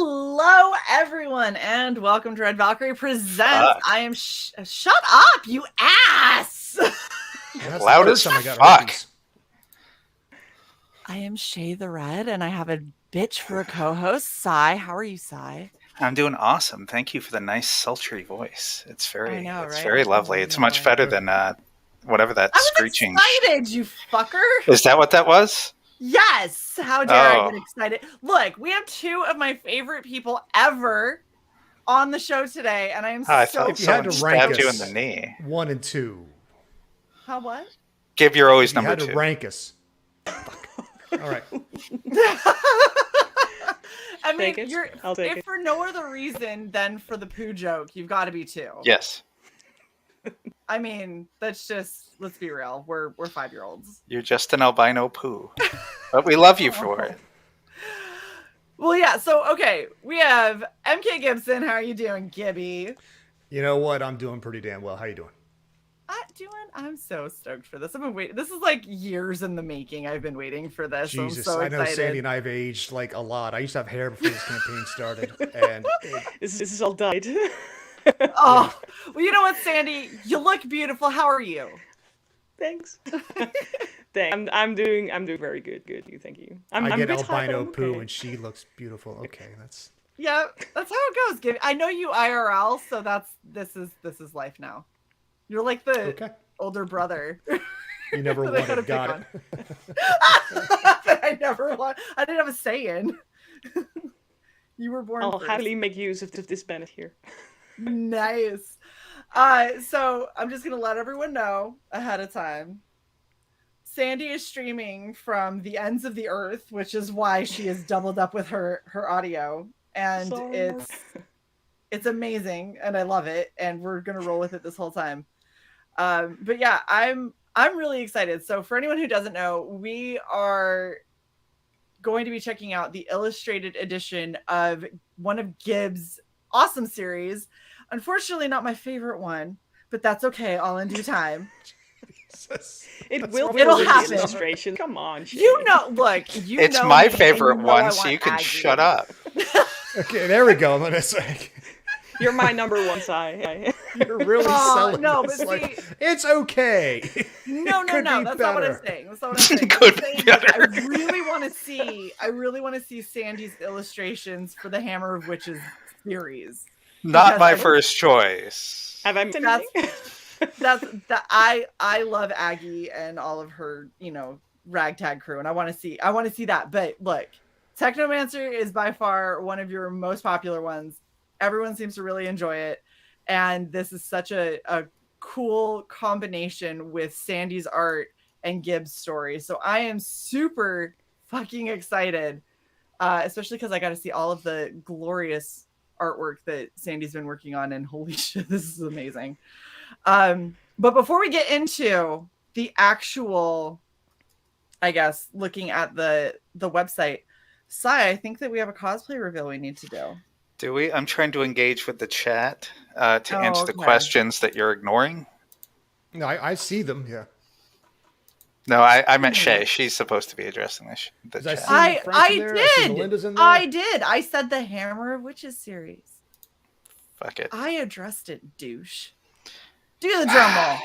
Hello, everyone, and welcome to Red Valkyrie Presents. I am. Shut up, you ass! Loud as fuck. I am Shae the Red, and I have a bitch for a co-host, Cy. How are you, Cy? I'm doing awesome. Thank you for the nice, sultry voice. It's very, right? very lovely. It's much better than whatever that screeching. I'm excited, you fucker. Is that what that was? Yes. How dare I get excited? Look, we have two of my favorite people ever on the show today, and I am I so. thought If you had to rank stabbed us, you in the knee. 1 and 2. How what? Give your always If you number had two. to rank us. Fuck. All right. I mean, I'll take if it. for no other reason than for the poo joke, you've got to be 2. Yes. I mean, that's just, let's be real. We're 5-year-olds. You're just an albino poo. But we love you for it. Well, yeah. So, okay, we have MK Gibson. How are you doing, Gibby? You know what? I'm doing pretty damn well. How you doing? I'm so stoked for this. I've been waiting. This is like years in the making. I've been waiting for this. Jesus, I'm so I know excited. Sandy and I have aged like a lot. I used to have hair before this campaign started, and This is all died. Oh, well, you know what, Sandy? You look beautiful. How are you? Thanks. Thanks. I'm doing very good. Good. Thank you. I I'm get a bit hot, albino but I'm poo, okay. and she looks beautiful. Okay, that's Yeah, that's how it goes. Gibby. I know you IRL, so this is life now. You're like the okay. older brother. You never that I wanted. gotta Got pick it. That I never want. I didn't have a say in. You were born I'll first. happily make use of this benefit here. Nice. So I'm just gonna let everyone know ahead of time. Sandy is streaming from the ends of the earth, which is why she is doubled up with her audio, and Sorry. it's amazing, and I love it, and we're gonna roll with it this whole time. But yeah, I'm really excited. So for anyone who doesn't know, we are going to be checking out the illustrated edition of one of Gibbs' awesome series. Unfortunately, not my favorite one, but that's okay. All in due time. It'll happen. Illustration. Come on. Shae. You know, look, you It's know my me, favorite and you know I one, so want you can Aggie. shut up. Okay, there we go. I'm gonna say You're my number one, Cy. you're really selling no, this. but Like, see, it's okay. no, Could be that's not what I'm better. saying. That's not what I'm saying. Could I'm saying be like, I better. really want to see Sandy's illustrations for the Hammer of Witches series. Not Because my I- first choice. Have I missed That's- anything? I love Aggie and all of her, ragtag crew, and I want to see that. But look, Technomancer is by far one of your most popular ones. Everyone seems to really enjoy it, and this is such a cool combination with Sandy's art and Gibbs' story. So I am super fucking excited, especially because I got to see all of the glorious artwork that Sandy's been working on, and holy shit, this is amazing. But before we get into the actual, I guess, looking at the website, Cy, I think that we have a cosplay reveal we need to do. Do we? I'm trying to engage with the chat to answer the okay. questions that you're ignoring. No, I see them. Yeah. No, I meant Shae. She's supposed to be addressing the Did I chat. see Frank I in there? I see did. Melinda's in there. I did. I said the Hammer of Witches series. Fuck it. I addressed it, douche. Do the drum roll.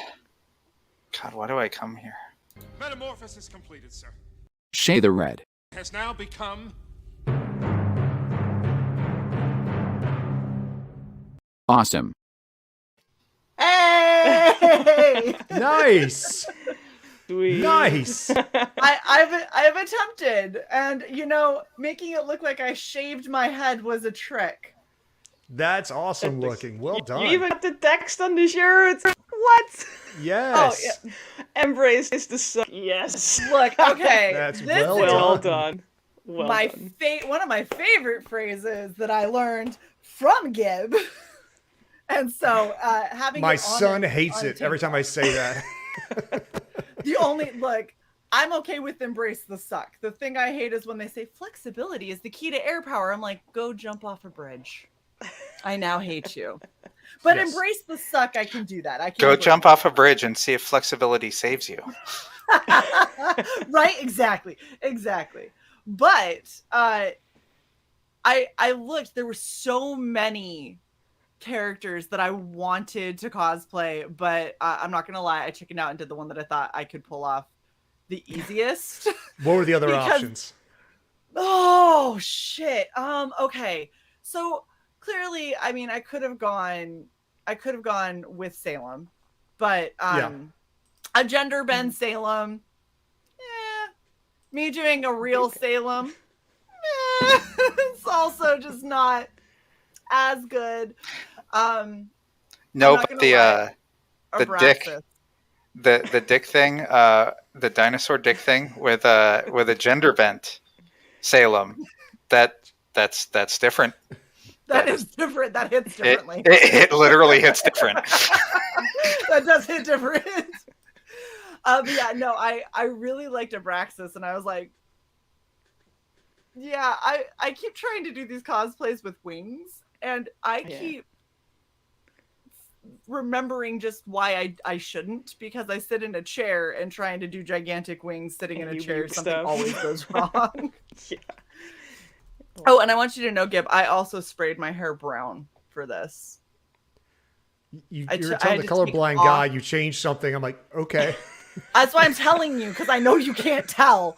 God, why do I come here? Metamorphosis completed, sir. Shae the Red. Has now become Awesome. Hey! Nice. Sweet. Nice. I've attempted, and making it look like I shaved my head was a trick. That's awesome looking. Well done. You even got the text on the shirt. What? Yes. Oh, Embrace the sun. Yes. Look, okay. That's this well is Well done. done. Well my done. one of my favorite phrases that I learned from Gib. And so having My it on son it- hates on it every time I say that. The only look, I'm okay with embrace the suck. The thing I hate is when they say flexibility is the key to air power. I'm like, go jump off a bridge. I now hate you. But Yes. embrace the suck, I can do that. I can Go embrace jump off a bridge and see if flexibility saves you. right? Exactly. But I looked, there were so many characters that I wanted to cosplay, but I'm not gonna lie, I chickened out and did the one that I thought I could pull off the easiest. What were the other Because- options? Oh shit. Okay. So clearly, I mean, I could have gone with Salem, but a gender bend Salem. Me doing a real Salem. It's also just not as good. No, not but gonna lie, the dick, Abraxas. the dick thing, the dinosaur dick thing with a gender bent Salem, that's different. That is different. That hits It, differently. it literally hits different. That does hit different. But yeah, no, I really liked Abraxas, and I was like, yeah, I keep trying to do these cosplays with wings, and I keep remembering just why I shouldn't, because I sit in a chair and trying to do gigantic wings sitting in a chair, something always goes wrong. Yeah. Oh, and I want you to know, Gib, I also sprayed my hair brown for this. You're I telling the had to take colorblind off- guy you changed something. I'm like, okay. That's why I'm telling you, because I know you can't tell.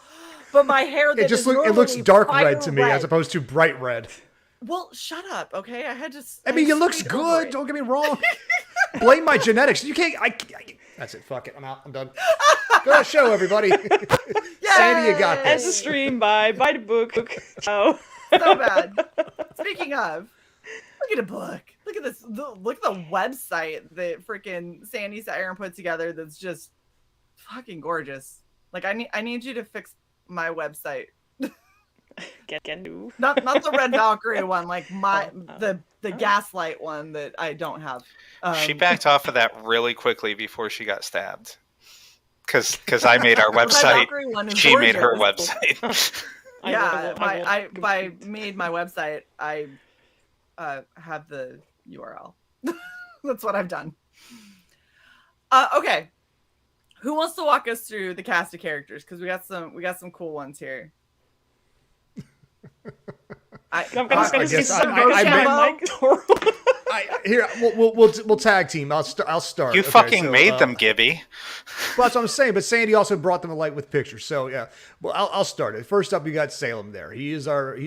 But my hair that It looks normally dark fire red to me as opposed to bright red. Well, shut up, okay? I had to. I mean, it looks sprayed over good. it. Don't get me wrong. Blame my genetics. You can't. That's it. Fuck it. I'm out. I'm done. Go to the show, everybody. Sandy, you got End the this. stream. Bye. Buy the book. Ciao. So bad. Speaking of, look at a book. Look at this. Look at the website that freaking Sandy Siren put together. That's just fucking gorgeous. Like I need you to fix my website. Can do. Not the Red Valkyrie one. Like the Gaslight one that I don't have. She backed off of that really quickly before she got stabbed. Because I made our website. Valkyrie one is She made her gorgeous. website. Yeah, I by made my website, I have the URL. That's what I've done. Okay, who wants to walk us through the cast of characters? Because we got some cool ones here. I'm gonna say guess some I Rochambeau. Here, we'll tag team. I'll start. You Okay, fucking so, made them, Gibby. Well, that's what I'm saying. But Sandy also brought them to light with pictures. So yeah, well, I'll start it. First up, we got Salem. There, he's our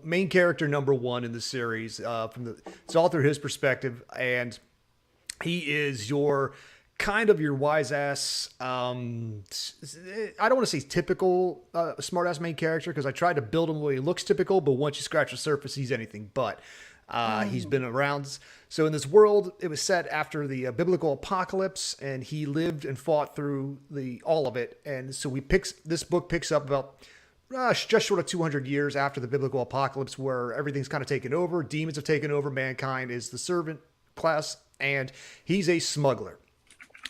main character number one in the series. It's all through his perspective, and he is your wise ass. I don't want to say typical smart ass main character, because I tried to build him where he looks typical, but once you scratch the surface, he's anything but. He's been around. So in this world, it was set after the biblical apocalypse, and he lived and fought through all of it. And so this book picks up about just short of 200 years after the biblical apocalypse, where everything's kind of taken over. Demons have taken over. Mankind is the servant class, and he's a smuggler.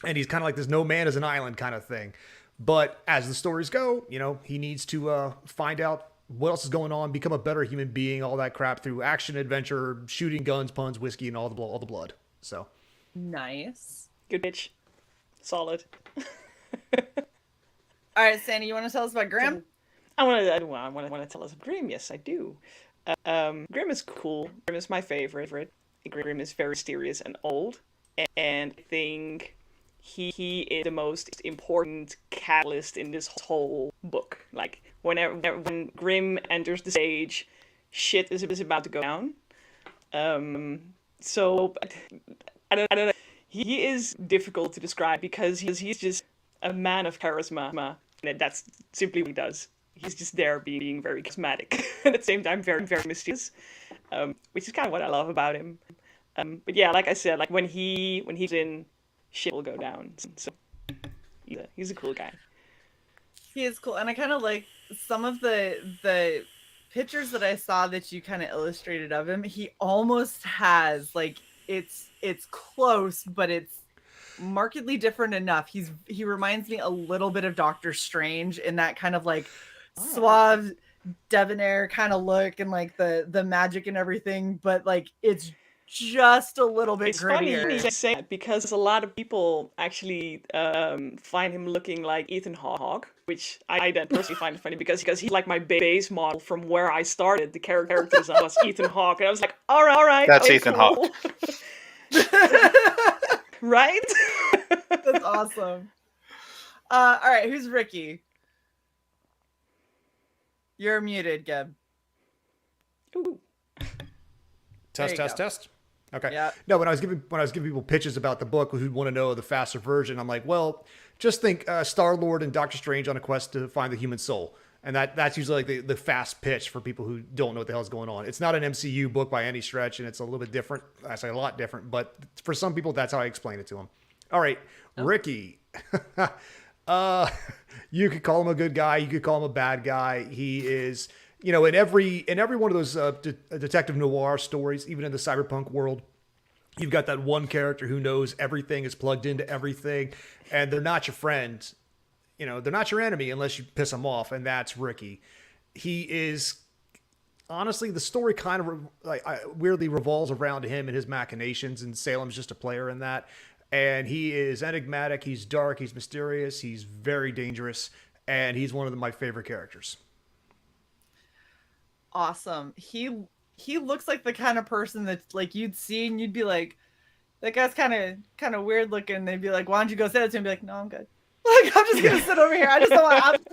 And he's kind of like this no man is an island kind of thing. But as the stories go, he needs to find out what else is going on, become a better human being, all that crap through action, adventure, shooting, guns, puns, whiskey, and all the blood. So Nice. Good bitch. Solid. All right, Sandy, you want to tell us about Grim? I want to tell us about Grim. Yes, I do. Grim is cool. Grim is my favorite. Grim is very mysterious and old, and I think he is the most important catalyst in this whole book. Like, when Grim enters the stage, shit is about to go down. So I don't know. He is difficult to describe because he's just a man of charisma, and that's simply what he does. He's just there being very charismatic, at the same time very, very mysterious, which is kind of what I love about him. But yeah, like I said, like when he's in, shit will go down. So he's a cool guy. He is cool, and I kind of like some of the pictures that I saw that you kind of illustrated of him. He almost has like it's close, but it's markedly different enough. He reminds me a little bit of Doctor Strange in that kind of like suave, debonair kind of look, and like the magic and everything. But like it's just a little bit It's funny grittier. you say that because a lot of people actually find him looking like Ethan Hawke, which I then personally find it funny because he's like my base model from where I started. The character design was Ethan Hawke, and I was like, all right, That's okay, Ethan cool. Right? That's awesome. All right, who's Ricky? You're muted, Gib. Ooh. There you go. Test. Okay. Yep. No, when I was giving people pitches about the book who want to know the faster version, I'm like, well, just think Star-Lord and Doctor Strange on a quest to find the human soul. And that's usually like the fast pitch for people who don't know what the hell's going on. It's not an MCU book by any stretch, and it's a little bit different. I say a lot different, but for some people, that's how I explain it to them. All right, Ricky. You could call him a good guy. You could call him a bad guy. He is, in every one of those detective noir stories, even in the cyberpunk world, you've got that one character who knows everything, is plugged into everything, and they're not your friend. They're not your enemy unless you piss them off, and that's Ricky. He is, honestly, the story kind of weirdly revolves around him and his machinations, and Salem's just a player in that. And he is enigmatic, he's dark, he's mysterious, he's very dangerous, and he's one of my favorite characters. Awesome. He looks like the kind of person that like you'd see and you'd be like, that guy's kind of weird looking. They'd be like, why don't you go say it to him? Be like, no, I'm good. Like, I'm just gonna sit over here. I just don't want.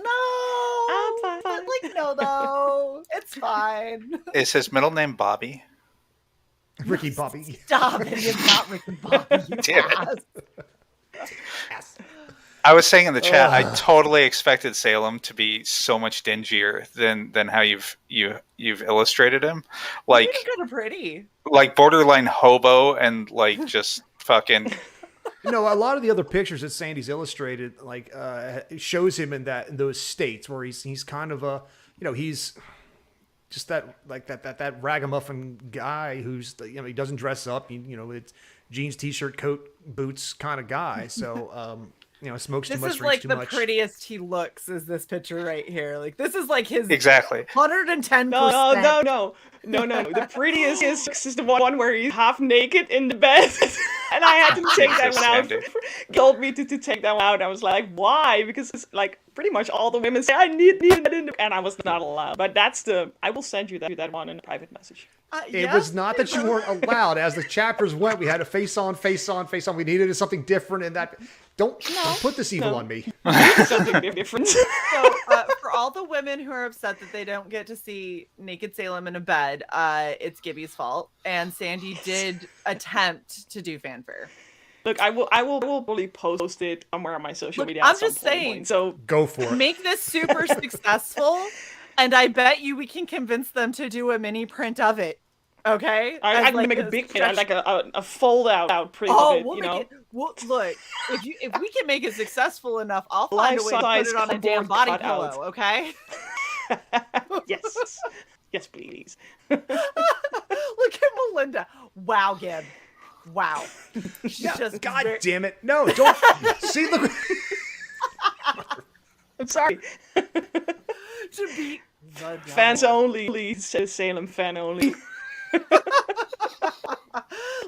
I'm fine. Like, no, though, it's fine. Is his middle name Bobby? Ricky Bobby. Stop it! It's not Ricky Bobby. You Damn it. ass. I was saying in the chat, I totally expected Salem to be so much dingier than how you've illustrated him, like kind of pretty, like borderline hobo and like just fucking. A lot of the other pictures that Sandy's illustrated, like, shows him in those states where he's kind of a, he's just that ragamuffin guy who's, he doesn't dress up, it's jeans, t-shirt, coat, boots kind of guy. So, smokes too much, This is drinks like too the much. prettiest he looks is this picture right here. Like, this is like his Exactly. 110%. No. The prettiest is the one where he's half naked in the bed. And I had to take that one out. Sandy. Told me to take that one out. I was like, why? Because it's like pretty much all the women say, I need that in the... And I was not allowed. But I will send you that one in a private message. It was not that you weren't allowed. As the chapters went, we had a face on. We needed something different, and that don't put this evil on me. Something different. So, for all the women who are upset that they don't get to see naked Salem in a bed, it's Gibby's fault. And Sandy did attempt to do fanfare. Look, I will probably post it somewhere on my social media. I'm at some just saying. point, so Go for it. Make this super successful, and I bet you we can convince them to do a mini print of it. Okay, I can make a big print, like a fold out print Oh, of it. we'll You make know, it. Well, look, if we can make it successful enough, I'll find a way to put Life-size it on a damn cardboard body cutout. pillow. Okay. yes, please. Look at Melinda. Wow, Gib. Wow. She's just God very- damn it! No, don't see. Look. I'm sorry. to be the Fans devil. only. Says Salem fan only.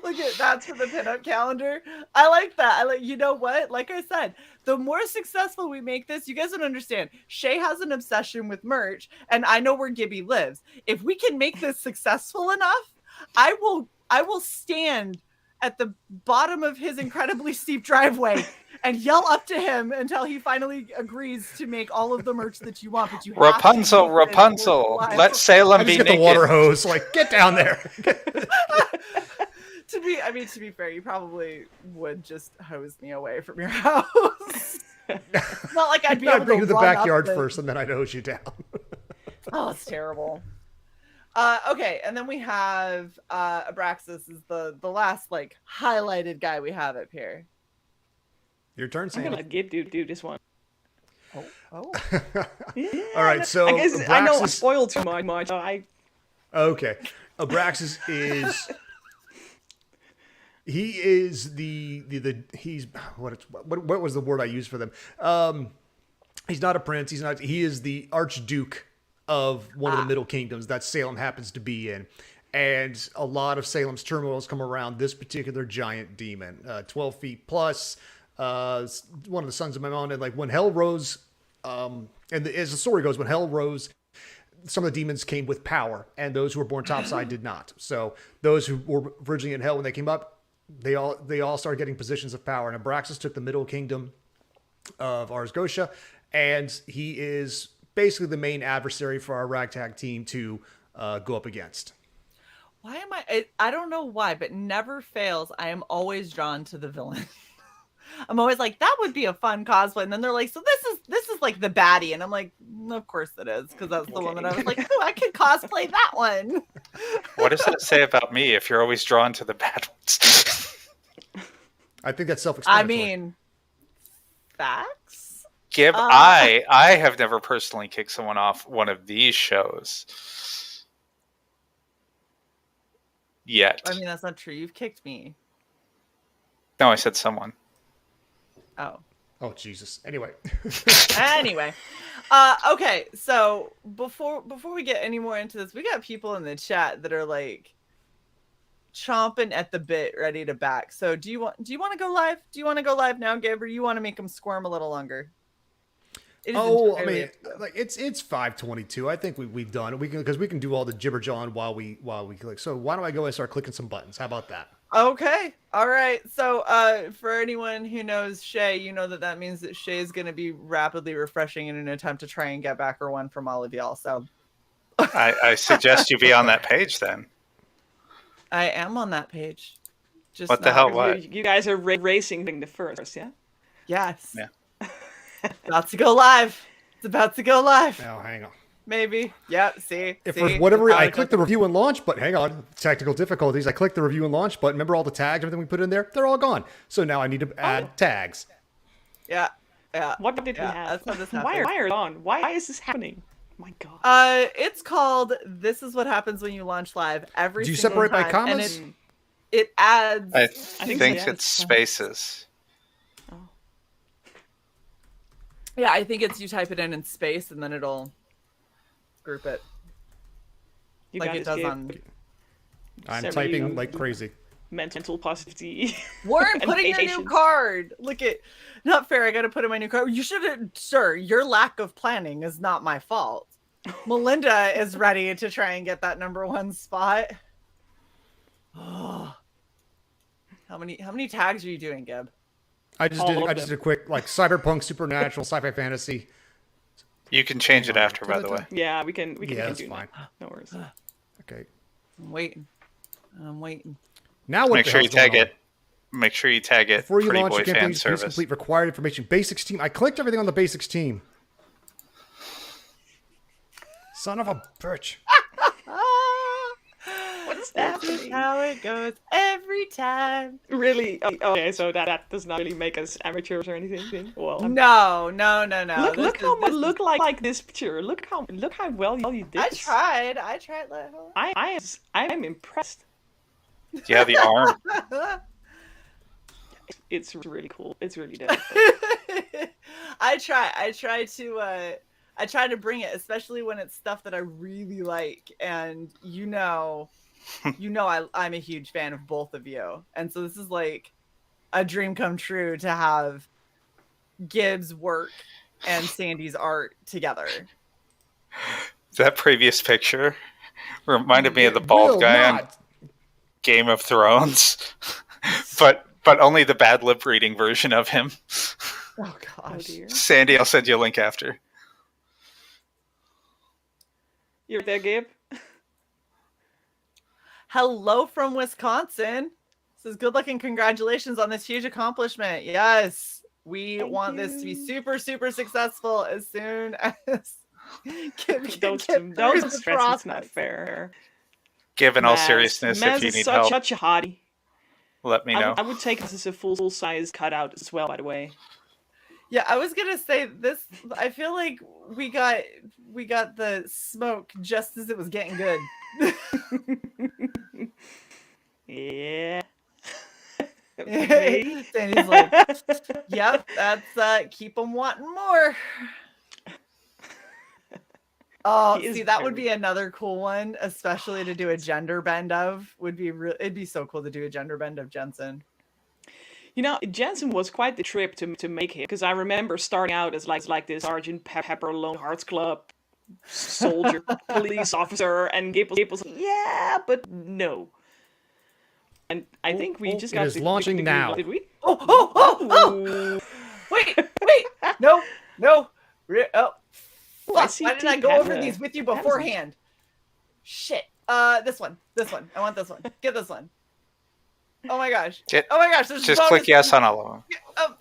Look at that's for the pinup calendar. I like that. You know what? Like I said, the more successful we make this, you guys don't understand. Shae has an obsession with merch, and I know where Gibby lives. If we can make this successful enough, I will stand at the bottom of his incredibly steep driveway and yell up to him until he finally agrees to make all of the merch that you want. But you have Rapunzel, to make this Rapunzel, worthwhile. let Salem I be just get naked. the water hose. Like, get down there. To be fair, you probably would just hose me away from your house. It's not like I'd be I'd able bring to you to the run up backyard the- first, and then I'd hose you down. Oh, it's terrible. Okay, and then we have Abraxas is the last like highlighted guy we have up here. Your turn, I'm Sam. gonna let Gib do this one. Oh. Yeah, All right, so I guess I know I Abraxas- spoiled too much. So Okay, Abraxas is. He is he's what was the word I used for them? He's not a prince. He is the Archduke of one of the Middle Kingdoms that Salem happens to be in. and a lot of Salem's turmoils come around this particular giant demon, 12 feet plus, one of the sons of Mammon. And like when hell rose, as the story goes, when hell rose, some of the demons came with power, and those who were born topside did not. So those who were originally in hell, when they came up, they all started getting positions of power. And Abraxas took the middle kingdom of Ars Gotia, and he is basically the main adversary for our ragtag team to go up against. Why am I don't know why, but never fails. I am always drawn to the villain. I'm always like, that would be a fun cosplay. And then they're like, so this is like the baddie. And I'm like, of course it is. Because that's the one that I was like, oh, I could cosplay that one. What does that say about me if you're always drawn to the bad ones? I think that's self-explanatory. I mean, facts. Gib, I have never personally kicked someone off one of these shows. Yet. I mean, that's not true. You've kicked me. No, I said someone. Oh, Jesus. Anyway. Okay. So before we get any more into this, we got people in the chat that are like chomping at the bit, ready to back. So do you want to go live? Do you want to go live now, Gabe, or you want to make them squirm a little longer? I mean, like it's 5:22. I think we've done it. Because we can do all the jibber jawing while we click. So why don't I go and start clicking some buttons? How about that? Okay. All right. So for anyone who knows Shae, you know that means that Shae is going to be rapidly refreshing in an attempt to try and get back her one from all of y'all. So I suggest you be on that page then. I am on that page. Just what the hell? What? You guys are racing the first, yeah? Yes. Yeah. About to go live. It's about to go live. Now, hang on. Maybe. Yep. See. If for whatever I clicked the review and launch button, hang on, technical difficulties. I clicked the review and launch button. Remember all the tags, everything we put in there? They're all gone. So now I need to add tags. Yeah. Yeah. What did we have? That's how this happened. Why are it on? Why is this happening? My God. It's called "This is what happens when you launch live." Every Do you single separate by time, commas? and it adds. I think so, it's spaces. Yeah, I think it's you type it in space and then it'll group it You like guys it does give on. I'm Sarah, typing like crazy. mental positivity. Warren, and put in your new patience. card. Look at, not fair. I got to put in my new card. You should have, sir. Your lack of planning is not my fault. Melinda is ready to try and get that #1 spot. Oh. How many tags are you doing, Gib? I just did a quick like cyberpunk, supernatural, sci-fi, fantasy. You can change it after, by the way. Yeah, we can that's do fine. that. No worries. Okay. I'm waiting. Now what? Make the sure you hell's going tag on? it. Make sure you tag it. Before you Pretty launch Boy your campaign, Fan please Service. complete required information. Basics team. I clicked everything on the basics team. Son of a bitch. What's That's happening? how it goes every time. Really? Okay, so that does not really make us amateurs or anything. Well, No. look how much look like this picture. Look how well you did. I this. tried. I'm impressed. Yeah, the arm. It's really cool. It's really dope. I try to bring it, especially when it's stuff that I really like, and I'm a huge fan of both of you, and so this is like a dream come true to have Gibbs' work and Sandy's art together. That previous picture reminded me of the bald guy on Game of Thrones, but only the bad lip reading version of him. Oh Oh gosh. dear. Sandy, I'll send you a link after. You're there, Gabe? Hello from Wisconsin. Says good luck and congratulations on this huge accomplishment. Yes, we Thank want this to be you. super, super successful as soon as Don't through the stress. It's not process. fair. Given all Maz- seriousness, Maz if you is need such, help, such a hottie. let me know. I would take this as a full-size cutout as well, by the way. Yeah, I was gonna say this. I feel like we got the smoke just as it was getting good. Yeah. Maybe. Sandy's like, "Yep, that's keep them wanting more." Oh, He is see, that would very- be another cool one, especially to do a gender bend of. It'd be so cool to do a gender bend of Jensen. You know, Jensen was quite the trip to make him, because I remember starting out as like this Sergeant Pepper Lone Hearts Club soldier, police officer, and Gabe was like, yeah, but no. And I think we just it got is the launching green now. light, did we? Oh! Wait! No! Oh! I Fuck! see Why didn't I Team go over Panda. these with you Panda's- beforehand? Shit. This one. I want this one. Get this one. Oh my gosh. Oh my gosh. There's Just bonus- click yes on all of them.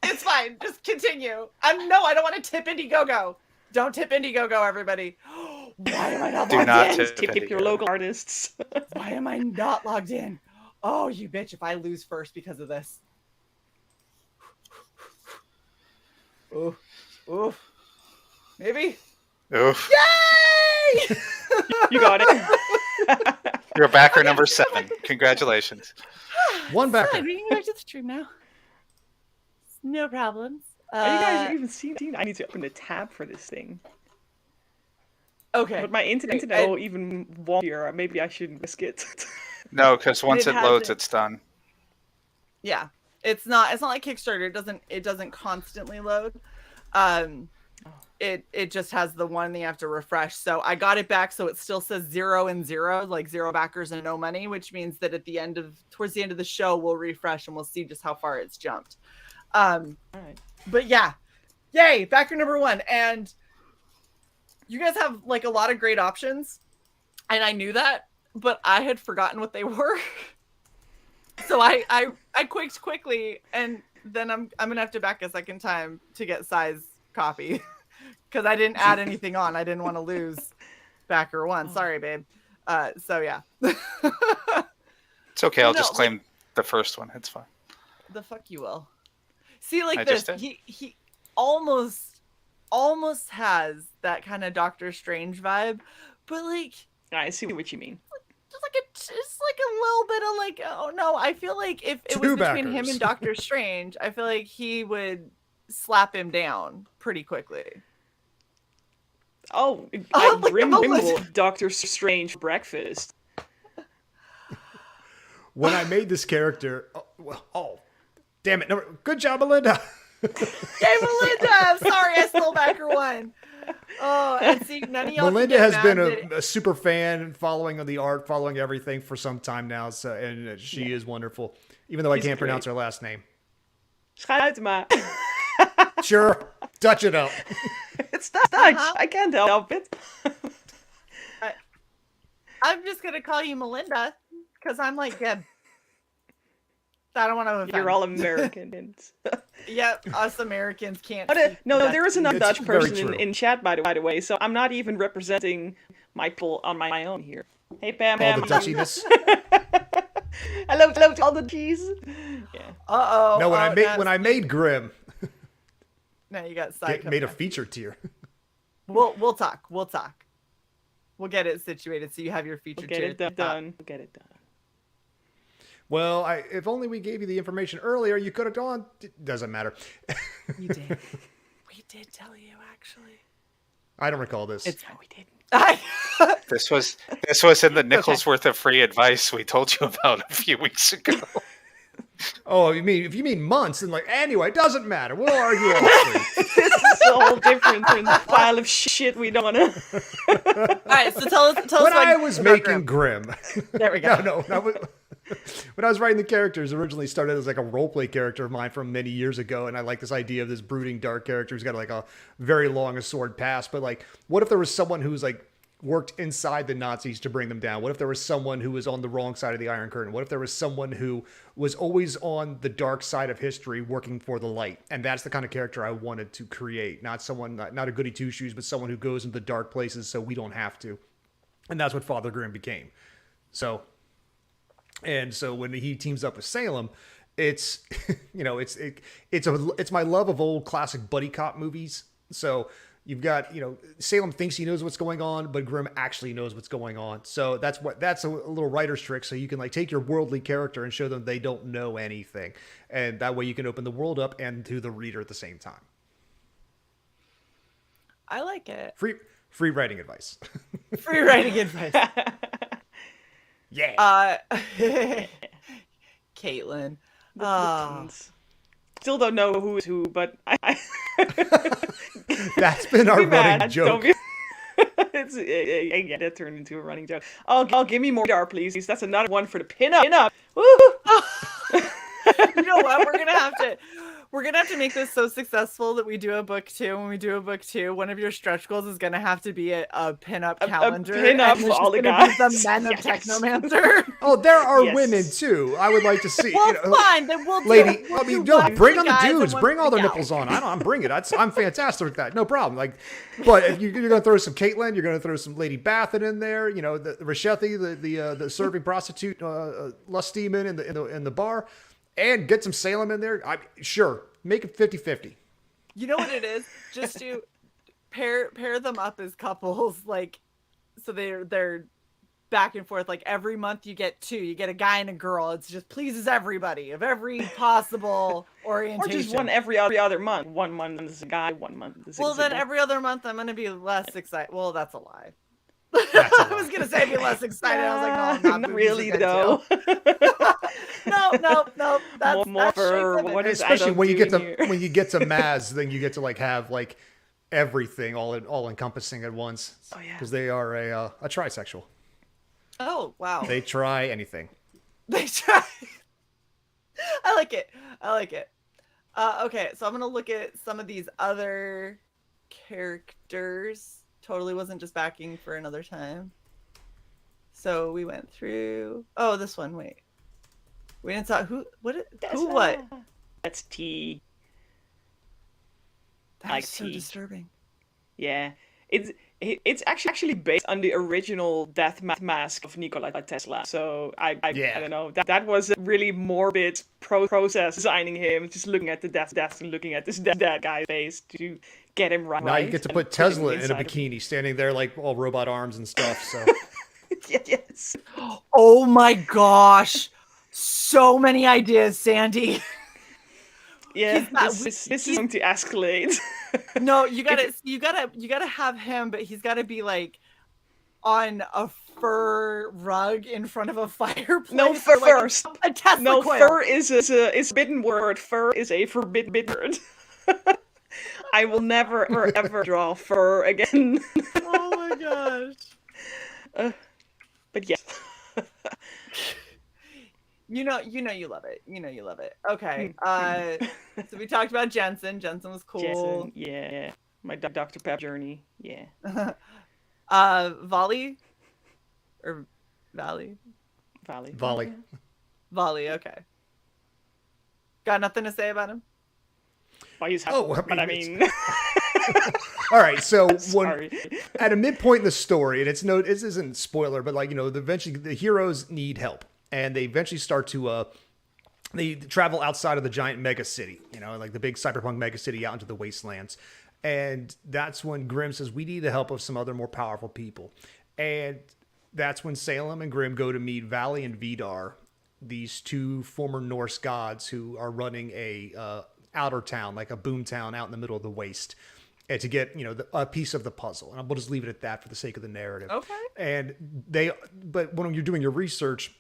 It's fine. Just continue. No, I don't want to tip Indiegogo. Don't tip Indiegogo, everybody. Why am I not Do logged not in? tip Tip your Indiegogo. local artists. Why am I not logged in? Oh, you bitch, if I lose first because of this. Ooh. Maybe? Oof. Yay! You got it. You're backer number 7. Congratulations. One backer. Fine, we can go back to the stream now. No problems. Are you guys even seeing? I need to open a tab for this thing. Okay. But my internet will even wonkier. Maybe I shouldn't risk it. No, because once It it loads, hasn't- it's done. Yeah. It's not like Kickstarter. It doesn't constantly load. It just has the one that you have to refresh. So I got it back, so it still says 0 and 0, like 0 backers and no money, which means that towards the end of the show, we'll refresh and we'll see just how far it's jumped. All right. But yeah, yay, backer number 1. And you guys have like a lot of great options, and I knew that, but I had forgotten what they were. So I quicked quickly, and then I'm gonna have to back a second time to get size copy because I didn't add anything on. I didn't want to lose backer 1. Sorry, babe. So yeah. It's okay. I'll No, just claim the first one. It's fine. The fuck you will. See, like I this, just did. he almost has that kind of Doctor Strange vibe, but like I see what you mean. just like a little bit of like, oh no, I feel like if it was Two between him backers. and Doctor Strange, I feel like he would slap him down pretty quickly. Oh, Oh, I like bring the moment. Bimble Doctor Strange breakfast. When I made this character, damn it! Good job, Melinda. Yay, Melinda! I'm sorry, I stole backer 1. Oh, and see, none of y'all. Melinda can has get been mad that- a super fan, following the art, following everything for some time now. So, and she is wonderful, even though I She's can't great. pronounce her last name. Schuitema. Sure, Dutch it up. It's Dutch. I can't help it. I'm just gonna call you Melinda because I'm like Gib. I don't want to offend. You're all Americans. Yep, us Americans can't. But, speak no, Dutch. there is another It's Dutch very person true. in chat, by the way, so I'm not even representing my people on my own here. Hey, Pam. All the Dutchiness. Hello to all the cheese. Yeah. Uh-oh. No, oh, when I made Grimm, No, you got side. made a feature tier. We'll talk. We'll get it situated so you have your feature. We'll get it done. We'll get it done. Well, if only we gave you the information earlier, you could have gone. Doesn't matter. You did. We did tell you actually. I don't recall this. No, we didn't. This was in the nickel's worth of free advice we told you about a few weeks ago. Oh, if you mean months, then anyway, it doesn't matter. We'll argue all three. This is a whole different pile of shit we don't want to. All right, so tell us. When like, I was about making Grimm, There we go. when I was writing the characters, originally started as like a roleplay character of mine from many years ago, and I like this idea of this brooding dark character who's got like a very long sword past. But what if there was someone who's worked inside the Nazis to bring them down? What if there was someone who was on the wrong side of the Iron Curtain? What if there was someone who was always on the dark side of history working for the light? And that's the kind of character I wanted to create. Not a goody two-shoes, but someone who goes into the dark places so we don't have to. And that's what Father Grimm became. So when he teams up with Salem, it's it's my love of old classic buddy cop movies. So you've got, Salem thinks he knows what's going on, but Grimm actually knows what's going on. So that's a little writer's trick. So you can take your worldly character and show them they don't know anything. And that way you can open the world up and to the reader at the same time. I like it. Free writing advice. Free writing advice. Yeah. Caitlin. The puns. Still don't know who is who, but That's been our be mad, running joke. don't be- that turned into a running joke. Oh, give me more Vidar, please. That's another one for the pin-up. Woo! You know what? We're gonna have to make this so successful that we do a book 2. When we do a book 2, one of your stretch goals is gonna have to be a pin-up calendar. A pin-up and for all the gonna be guys. the men of Yes. Technomancer. Oh, there are Yes. women too. I would like to see. Well, fine. Then we'll Lady, do. We'll I mean, do no, one bring for on the guys and dudes. one Bring for all their gals. nipples on. I'm bringing it. I'm fantastic with that. No problem. Like, but if you're going to throw some Caitlyn, you're going to throw some Lady Bathen in there. You know, the Rashethi, the serving prostitute, lust demon in the bar, and get some Salem in there. Sure, make it 50-50. You know what it is? Just to pair them up as couples, like, so they're back and forth. Like every month you get 2. You get a guy and a girl. It just pleases everybody of every possible orientation. Or just one every other month. 1 month is a guy, 1 month is a Well, then girl. every other month I'm gonna be less excited. Well, that's a lie. That's a I was gonna say I'd be less excited. I was like, no, I'm not boobies really are good though. too. No. That's More for shape what is Especially Adam when you get to doing here? when you get to Maz, then you get to like have like everything all encompassing at once. Oh, yeah. Because they are a trisexual. Oh wow. They try anything. They try. I like it. Okay, so I'm gonna look at some of these other characters. Totally wasn't just backing for another time. So we went through. Oh, this one. Wait, we didn't talk. Who? What? Who? What? That's T. That Like was so tea. disturbing. Yeah. It's actually based on the original death mask of Nikola Tesla. So I don't know. That was a really morbid process designing him, just looking at the death and looking at this dead guy's face to get him right. Now you get to and put put him Tesla in a inside of- bikini, standing there like all robot arms and stuff. So Yes. Oh my gosh, so many ideas, Sandy. Yeah, He's not- this is going to escalate. No, you gotta have him, but he's gotta be like on a fur rug in front of a fireplace. No, or, like, first. a Tesla No, coil. fur is a forbidden word. Fur is a forbidden word. I will never ever draw fur again. Oh my gosh. But yes. You know you love it. You love it. Okay. So we talked about Jensen. Jensen was cool. Jason, yeah. My Dr. Pep journey, yeah. Volley or Valley? Volley. Volley, okay. Got nothing to say about him? Why he's Oh, I but I mean, mean, all right. So sorry. at a midpoint in the story, and this isn't a spoiler, but like eventually the heroes need help, and they eventually start to they travel outside of the giant mega city, like the big cyberpunk mega city out into the wastelands. And that's when Grimm says, we need the help of some other more powerful people. And that's when Salem and Grimm go to meet Valley and Vidar, these 2 former Norse gods who are running a outer town, like a boom town out in the middle of the waste, and to get, a piece of the puzzle. And we'll just leave it at that for the sake of the narrative. Okay. And but when you're doing your research,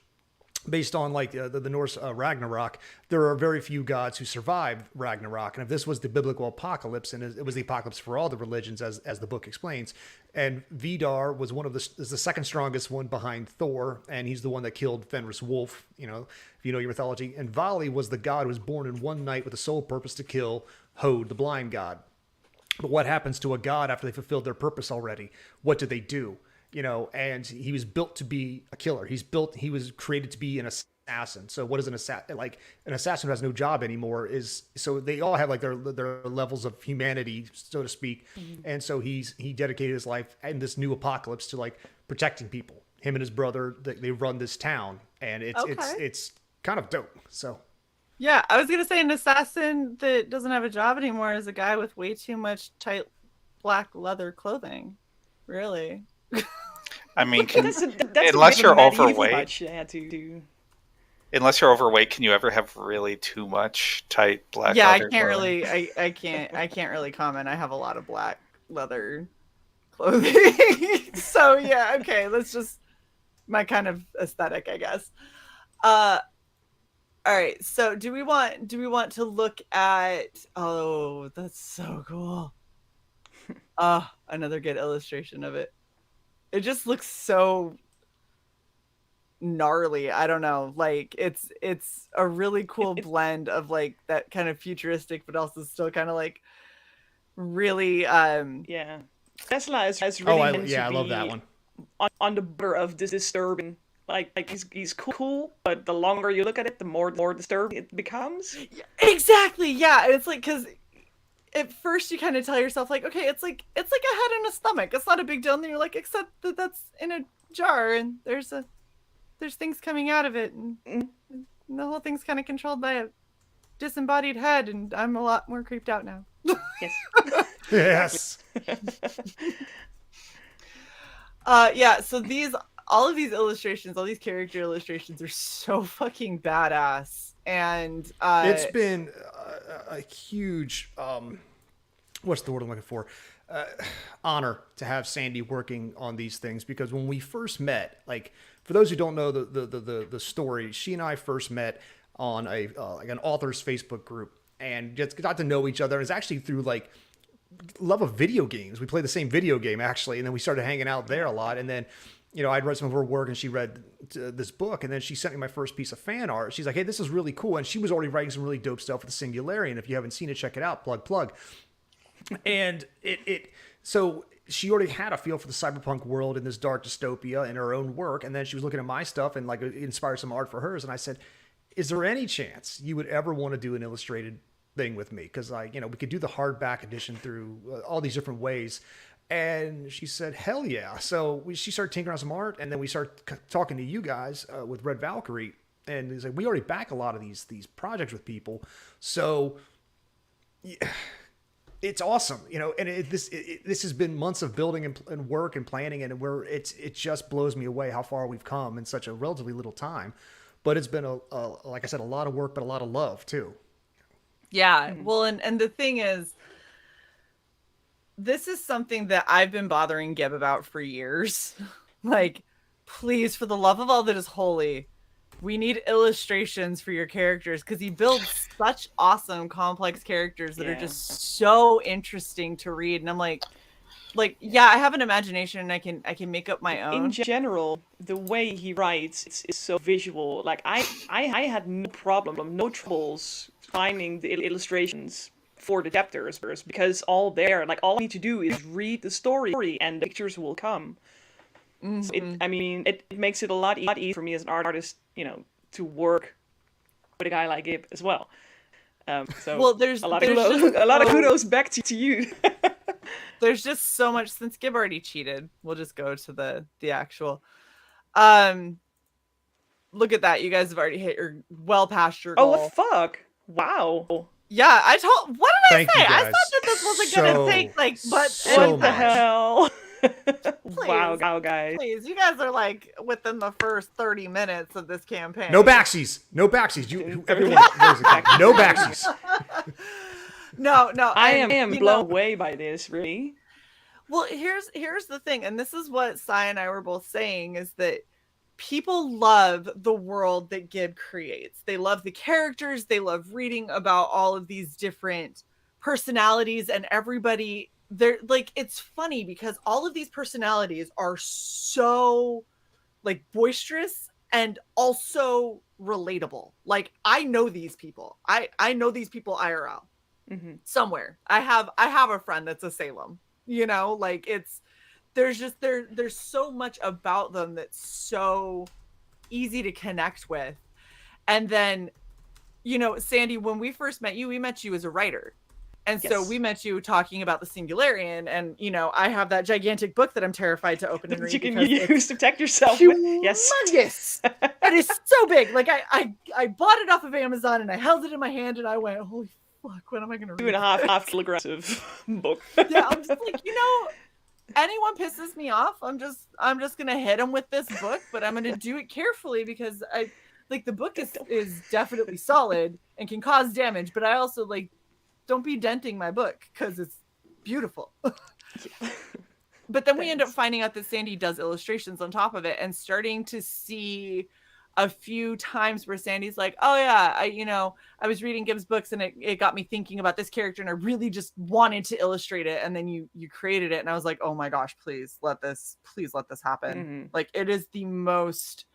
based on like the Norse Ragnarok, there are very few gods who survived Ragnarok. And if this was the biblical apocalypse, and it was the apocalypse for all the religions, as the book explains, and Vidar was is the second strongest one behind Thor, and he's the one that killed Fenris Wolf, if you know your mythology. And Vali was the god who was born in one night with the sole purpose to kill Hod, the blind god. But what happens to a god after they fulfilled their purpose already? What do they do? And he was built to be a killer. He was created to be an assassin. So what is an assassin? Like an assassin who has no job anymore so they all have like their levels of humanity, so to speak. Mm-hmm. And so he dedicated his life in this new apocalypse to like protecting people. Him and his brother, they run this town, and it's kind of dope. So Yeah, I was gonna say an assassin that doesn't have a job anymore is a guy with way too much tight black leather clothing. Really. I mean, That's unless you're medieval overweight, much they had to do. unless you're overweight, can you ever have really too much tight black? Yeah, I leather can't clothing? really. I can't really comment. I have a lot of black leather clothing. So yeah, okay, let's just my kind of aesthetic, I guess. All right, so do we want to look at, oh, that's so cool. Another good illustration of it. It just looks so gnarly. I don't know, like it's a really cool blend of like that kind of futuristic but also still kind of like really Yeah, Tesla is really meant to I love be that one. on the border of this disturbing. Like he's cool, but the longer you look at it, the more disturbing it becomes. Exactly, yeah. And it's like, because at first you kind of tell yourself like, okay, it's like a head and a stomach, it's not a big deal, and then you're like, except that that's in a jar and there's things coming out of it, and the whole thing's kind of controlled by a disembodied head, and I'm a lot more creeped out now. Yes. Yes. Yeah, so all of these illustrations, all these character illustrations are so fucking badass. And it's been a huge, what's the word I'm looking for? Honor to have Sandy working on these things, because when we first met, like, for those who don't know the story, she and I first met on like an author's Facebook group and just got to know each other. And it's actually through like love of video games. We played the same video game actually, and then we started hanging out there a lot. And then, you know, I'd read some of her work and she read this book, and then she sent me my first piece of fan art. She's like, hey, this is really cool. And she was already writing some really dope stuff with the Singularity. And if you haven't seen it, check it out. Plug. And so she already had a feel for the cyberpunk world in this dark dystopia in her own work. And then she was looking at my stuff and like it inspired some art for hers. And I said, is there any chance you would ever want to do an illustrated thing with me? Because we could do the hardback edition through all these different ways. And she said, hell yeah. So she started tinkering on some art, and then we started talking to you guys with Red Valkyrie. And he's like, we already back a lot of these projects with people. So yeah, it's awesome, and this has been months of building and work and planning, and it just blows me away how far we've come in such a relatively little time. But it's been like I said, a lot of work, but a lot of love too. Yeah. Well, and the thing is, this is something that I've been bothering Gib about for years. Like, please, for the love of all that is holy, we need illustrations for your characters, because he builds such awesome, complex characters that are just so interesting to read. And I'm like, yeah, I have an imagination and I can make up my own. In general, the way he writes is so visual. Like I had no troubles finding the illustrations for the chapters, because all I need to do is read the story and the pictures will come. Mm-hmm. So it makes it a lot easier for me as an artist, to work with a guy like Gib as well. So there's a lot of kudos back to you. There's just so much, since Gib already cheated. We'll just go to the actual. Look at that! You guys have already hit your well past your goal. Oh, what the fuck! Wow. Yeah, what did I say? I thought that this wasn't gonna take what the hell? Wow, guys. Please, you guys are like within the first 30 minutes of this campaign. No backsies. Everyone knows it. No backsies. No. I am blown away by this, really. Well, here's the thing, and this is what Sai and I were both saying, is that people love the world that Gib creates. They love the characters. They love reading about all of these different personalities, and everybody. They're like, it's funny because all of these personalities are so like boisterous and also relatable. Like, I know these people. I know these people IRL. Mm-hmm. Somewhere. I have a friend that's a Salem. Like there's so much about them that's so easy to connect with. And then, Sandy, when we first met you, we met you as a writer. And so we met you talking about the Singularian, and I have that gigantic book that I'm terrified to open and read. You can use to protect yourself with. Yes. Humongous. It is so big. Like I bought it off of Amazon and I held it in my hand and I went, holy fuck, when am I gonna read 2.5 kilograms book? Yeah, I'm just like, anyone pisses me off, I'm just gonna hit them with this book, but I'm gonna do it carefully, because I like the book is definitely solid and can cause damage, but I also don't be denting my book because it's beautiful. But then we end up finding out that Sandy does illustrations on top of it, and starting to see a few times where Sandy's like, oh yeah, I was reading Gibbs books and it got me thinking about this character and I really just wanted to illustrate it. And then you created it. And I was like, oh my gosh, please let this happen. Mm-hmm. Like, it is the most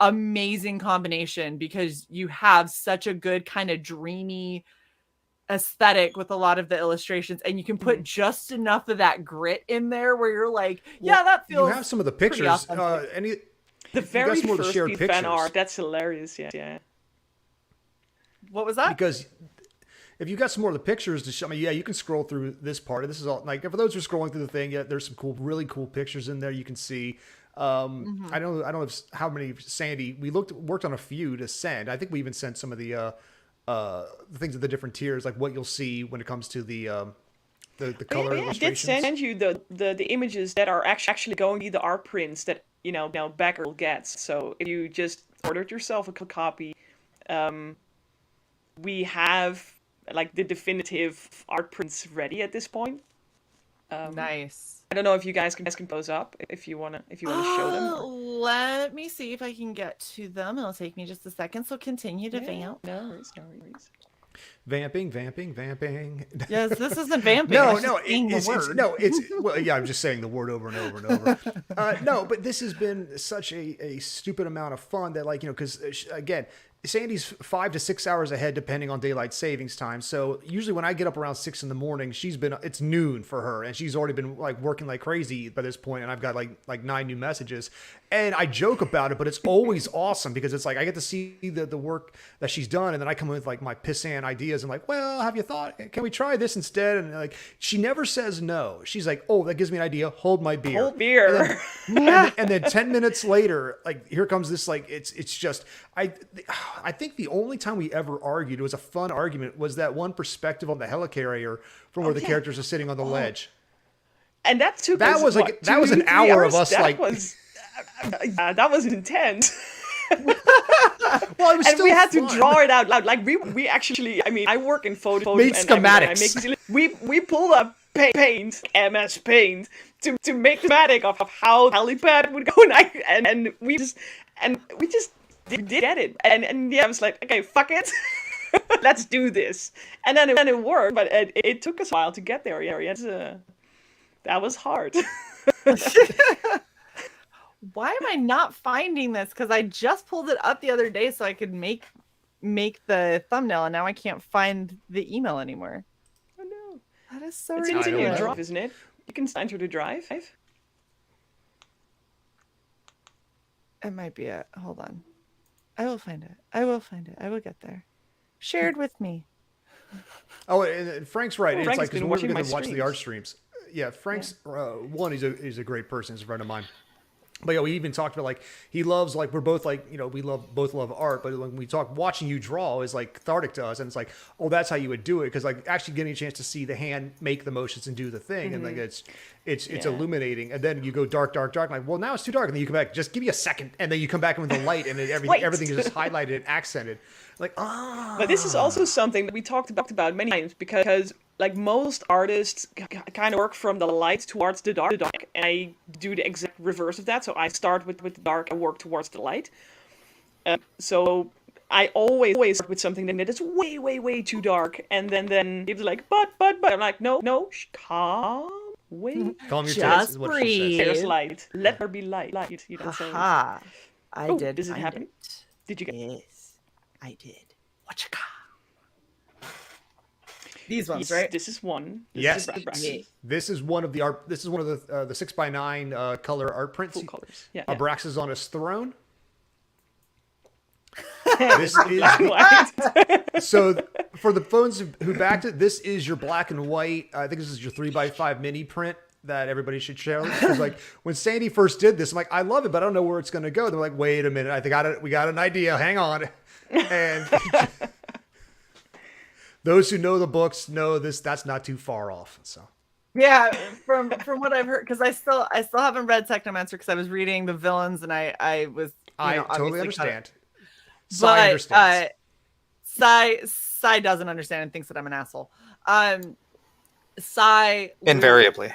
amazing combination because you have such a good kind of dreamy aesthetic with a lot of the illustrations, and you can put just enough of that grit in there where you're like, yeah, that feels. You have some of the pictures. The very more first shared piece pictures. fan art, that's hilarious. Yeah. What was that? Because if you got some more of the pictures to show, I mean, yeah, you can scroll through this part. This is all like, for those who are scrolling through the thing, yeah, there's some really cool pictures in there. You can see. I don't know how many Sandy. We worked on a few to send. I think we even sent some of the things of the different tiers, like what you'll see when it comes to the color illustrations. I did send you the images that are actually going to be the art prints that backer gets. So if you just ordered yourself a copy, we have like the definitive art prints ready at this point. Nice. I don't know if you guys can pose up if you wanna show them. Let me see if I can get to them. It'll take me just a second. So continue to vamp. No worries. Vamping. Yes, this isn't vamping. I'm just saying the word over and over and over. No, but this has been such a stupid amount of fun that, like, because again, Sandy's 5 to 6 hours ahead depending on daylight savings time. So usually when I get up around 6 in the morning, it's noon for her, and she's already been like working like crazy by this point, and I've got like 9 new messages. And I joke about it, but it's always awesome because it's like I get to see the work that she's done, and then I come with like my pissant ideas and like, well, have you thought? Can we try this instead? And like, she never says no. She's like, oh, that gives me an idea. Hold my beer. Hold beer. And then 10 minutes later, like, here comes this, like, it's just, I think the only time we ever argued, it was a fun argument, was that one perspective on the helicarrier from where the characters are sitting on the ledge. And that took that us, was like, that was an hour of us like. That was intense. Well, it was and still we had fun. to draw it out loud. Like we actually, I mean, I work in photo made and schematics. We pulled up paint, MS Paint, to make the schematic of how the helipad would go, and we just did get it. And yeah, I was like, okay, fuck it. Let's do this. And then it worked, but it took us a while to get there. Yeah, that was hard. Why am I not finding this? Because I just pulled it up the other day so I could make the thumbnail, and now I can't find the email anymore. Oh no. That is so it's ridiculous. in your drive, isn't it? You can enter the drive. It might be it. Hold on. I will find it. I will get there. Shared with me. Oh, and Frank's right. Frank's it's like, because we're going to watch streams. the art streams. Yeah, Frank's one. He's a great person. He's a friend of mine. But yeah, we even talked about like he loves, like, we're both like, we both love art, but when we talk, watching you draw is like cathartic to us, and it's like, oh, that's how you would do it, because like actually getting a chance to see the hand make the motions and do the thing, and like it's illuminating, and then you go dark, I'm like, well, now it's too dark, and then you come back, just give me a second, and then you come back in with the light, and then everything is just highlighted and accented, like But this is also something that we talked about many times, because like most artists kind of work from the light towards the dark, and I do the exact reverse of that. So I start with the dark and work towards the light. So I always start with something that is way too dark, and then it's like, but I'm like, no, calm, wait, calm your just tits, is what breathe. she says. There's light. Let there be light. You know, so Aha! I did. Does it find happen? it. Did you get? Yes, I did. What you got? These ones, right? This is one. Yes. This is This is one of the art. This is one of the 6x9 color art prints. full colors. Yeah. Abrax is on his throne. This is So for the phones who backed it, this is your black and white. I think this is your 3x5 mini print that everybody should share. Because like when Sandy first did this, I'm like, I love it, but I don't know where it's going to go. They're like, wait a minute, we got an idea. Hang on. And those who know the books know this. That's not too far off. So Yeah, from what I've heard, because I still haven't read Technomancer because I was reading the villains, and I was totally understand. But understands. Sai doesn't understand and thinks that I'm an asshole. Sai Invariably.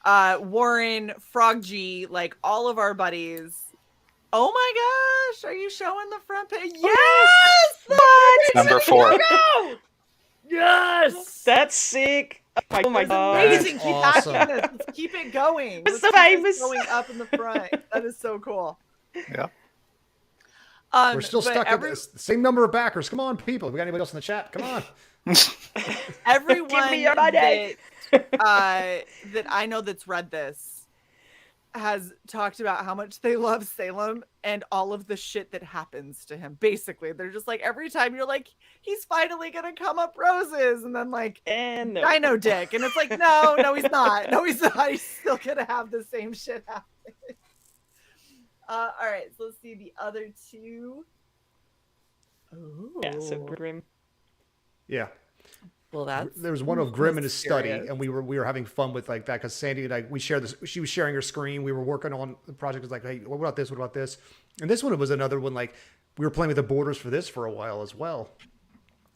Warren, Frog G, like all of our buddies. Oh my gosh, are you showing the front page? Yes! What? Number 4. Yes! That's sick. Oh my god. Amazing. That's Keep awesome. acting this. Let's keep it going. It's Let's so keep this famous. going up in the front. That is so cool. Yeah. We're still stuck at the same number of backers. Come on, people. We got anybody else in the chat? Come on. Everyone Give me your money. that I know that's read this has talked about how much they love Salem and all of the shit that happens to him. Basically, they're just like, every time you're like, he's finally gonna come up roses, and then like, And no. Dino Dick, and it's like, no, he's not. No, he's not. He's still gonna have the same shit happen. All right, so let's see the other two. Ooh. Yeah, so grim. Yeah. Well, There was one of Grim in his study, mysterious. and we were having fun with like that because Sandy and I, we shared this. She was sharing her screen. We were working on the project. It was like, hey, what about this? What about this? And this one was another one. Like we were playing with the borders for this for a while as well,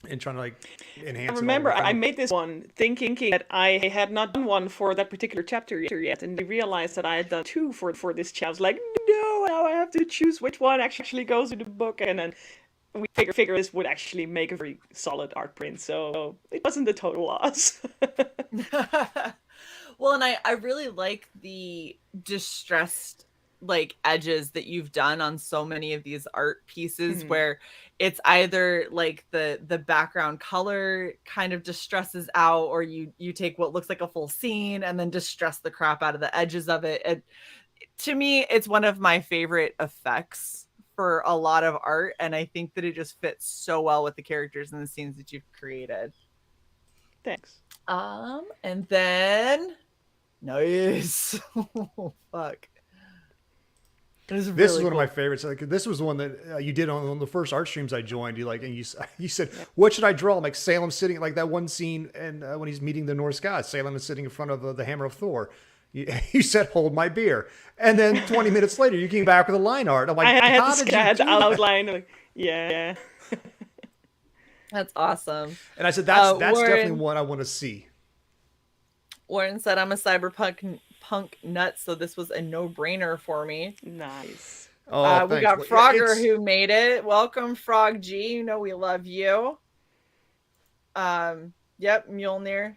and trying to like enhance. I remember I made this one thinking that I had not done one for that particular chapter yet, and I realized that I had done 2 for this chapter. I was like, no, now I have to choose which one actually goes in the book, and then we figure this would actually make a very solid art print, so it wasn't a total loss. Well, and I really like the distressed like edges that you've done on so many of these art pieces where it's either like the background color kind of distresses out, or you take what looks like a full scene and then distress the crap out of the edges of it. To me, it's one of my favorite effects for a lot of art, and I think that it just fits so well with the characters and the scenes that you've created. Thanks. And then nice. Oh, fuck. This really is one cool. of my favorites. Like this was the one that you did on the first art streams I joined. You like, and you said, "What should I draw?" I'm like Salem sitting like that one scene, and when he's meeting the Norse god, Salem is sitting in front of the hammer of Thor. You said, "Hold my beer," and then 20 minutes later, you came back with a line art. I'm like, I "How did you had do the that?" outline. Like, yeah. That's awesome. And I said, "That's Warren, definitely one I want to see." Warren said, "I'm a cyberpunk nut, so this was a no-brainer for me." Nice. Oh, We thanks. got Well, Frogger it's- who made it. Welcome, Frog G. You know we love you. Yep, Mjolnir.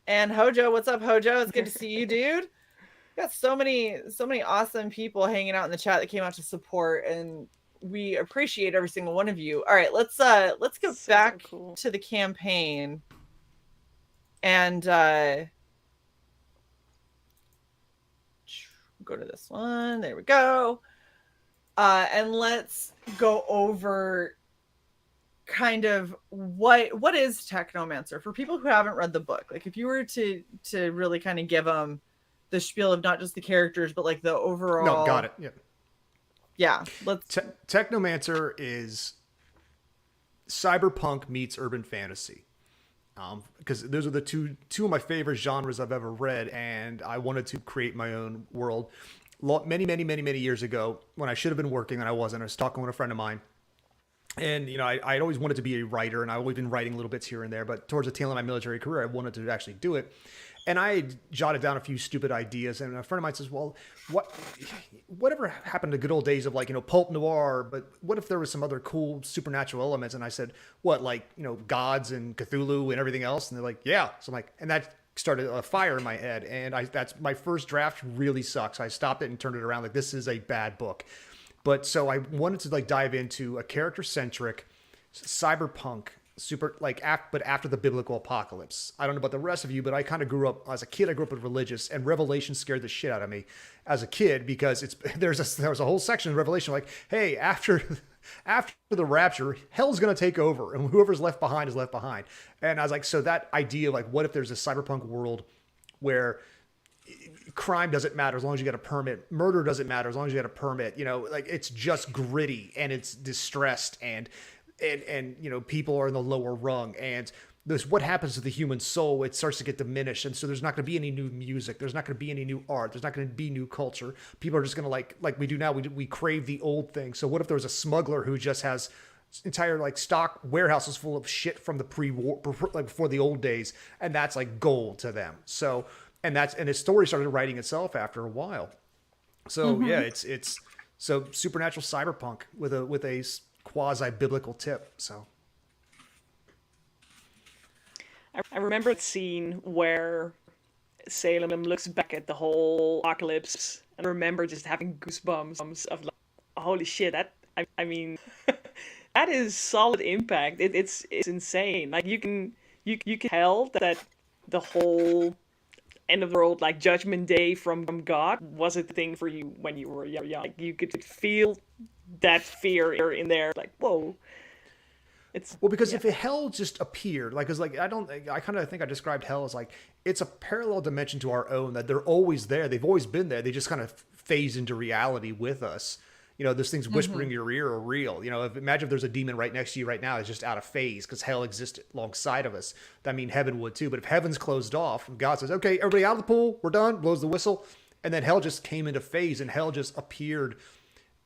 And Hojo, what's up, Hojo? It's good to see you, dude. Got so many awesome people hanging out in the chat that came out to support, and we appreciate every single one of you. All right, let's go So back cool. to the campaign, and go to this one. There we go. And let's go over kind of what is Technomancer for people who haven't read the book. Like if you were to really kind of give them the spiel of not just the characters but like the overall. No, got it. Yeah, let's. Technomancer is cyberpunk meets urban fantasy. Because those are the two of my favorite genres I've ever read, and I wanted to create my own world. Many years ago, when I should have been working and I wasn't, I was talking with a friend of mine. And, you know, I'd always wanted to be a writer, and I've always been writing little bits here and there. But towards the tail of my military career, I wanted to actually do it. And I had jotted down a few stupid ideas. And a friend of mine says, well, whatever happened to good old days of like, you know, pulp noir, but what if there was some other cool supernatural elements? And I said, what, like, you know, gods and Cthulhu and everything else? And they're like, yeah. So I'm like, and that started a fire in my head. And that's my first draft really sucks. I stopped it and turned it around. Like, this is a bad book. But so I wanted to like dive into a character-centric cyberpunk but after the biblical apocalypse. I don't know about the rest of you, but I kind of grew up as a kid. I grew up with religious, and Revelation scared the shit out of me as a kid because there was a whole section in Revelation like, hey, after the rapture, hell's going to take over, and whoever's left behind is left behind. And I was like, so that idea of like, what if there's a cyberpunk world where crime doesn't matter as long as you get a permit. Murder doesn't matter as long as you get a permit. You know, like it's just gritty and it's distressed and you know, people are in the lower rung, and there's what happens to the human soul. It starts to get diminished, and so there's not going to be any new music. There's not going to be any new art. There's not going to be new culture. People are just going to like we do now. We crave the old thing. So what if there was a smuggler who just has entire like stock warehouses full of shit from the pre-war, like before the old days, and that's like gold to them. So. and his story started writing itself after a while. So yeah, it's so supernatural cyberpunk with a quasi biblical tip. So I remember the scene where Salem looks back at the whole apocalypse, and I remember just having goosebumps of like, holy shit, I mean, that is solid impact. It's insane. Like you can tell that the whole end of the world, like Judgment Day from God, was a thing for you when you were young. Like you could feel that fear in there. Like whoa. Because if hell just appeared, like, cause like, I kind of think I described hell as like, it's a parallel dimension to our own, that they're always there. They've always been there. They just kind of phase into reality with us. You know, those things whispering in your ear are real. You know, imagine if there's a demon right next to you right now, it's just out of phase because hell exists alongside of us. I mean, heaven would too. But if heaven's closed off, God says, okay, everybody out of the pool, we're done, blows the whistle. And then hell just came into phase and hell just appeared.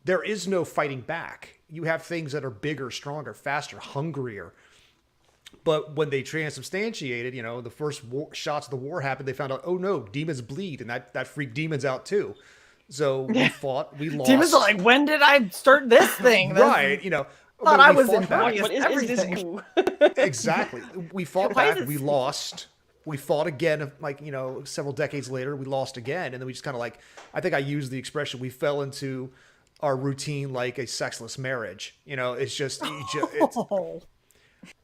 There is no fighting back. You have things that are bigger, stronger, faster, hungrier. But when they transubstantiated, you know, the first shots of the war happened, they found out, oh no, demons bleed. And that freaked demons out too. So we fought, we lost. Demons are like, when did I start this thing? Right, you know. Thought I was in what is this goo? Exactly. We fought back, we lost. We fought again, like, you know, several decades later, we lost again. And then we just kind of like, I think I used the expression, we fell into our routine like a sexless marriage. You know, it's just,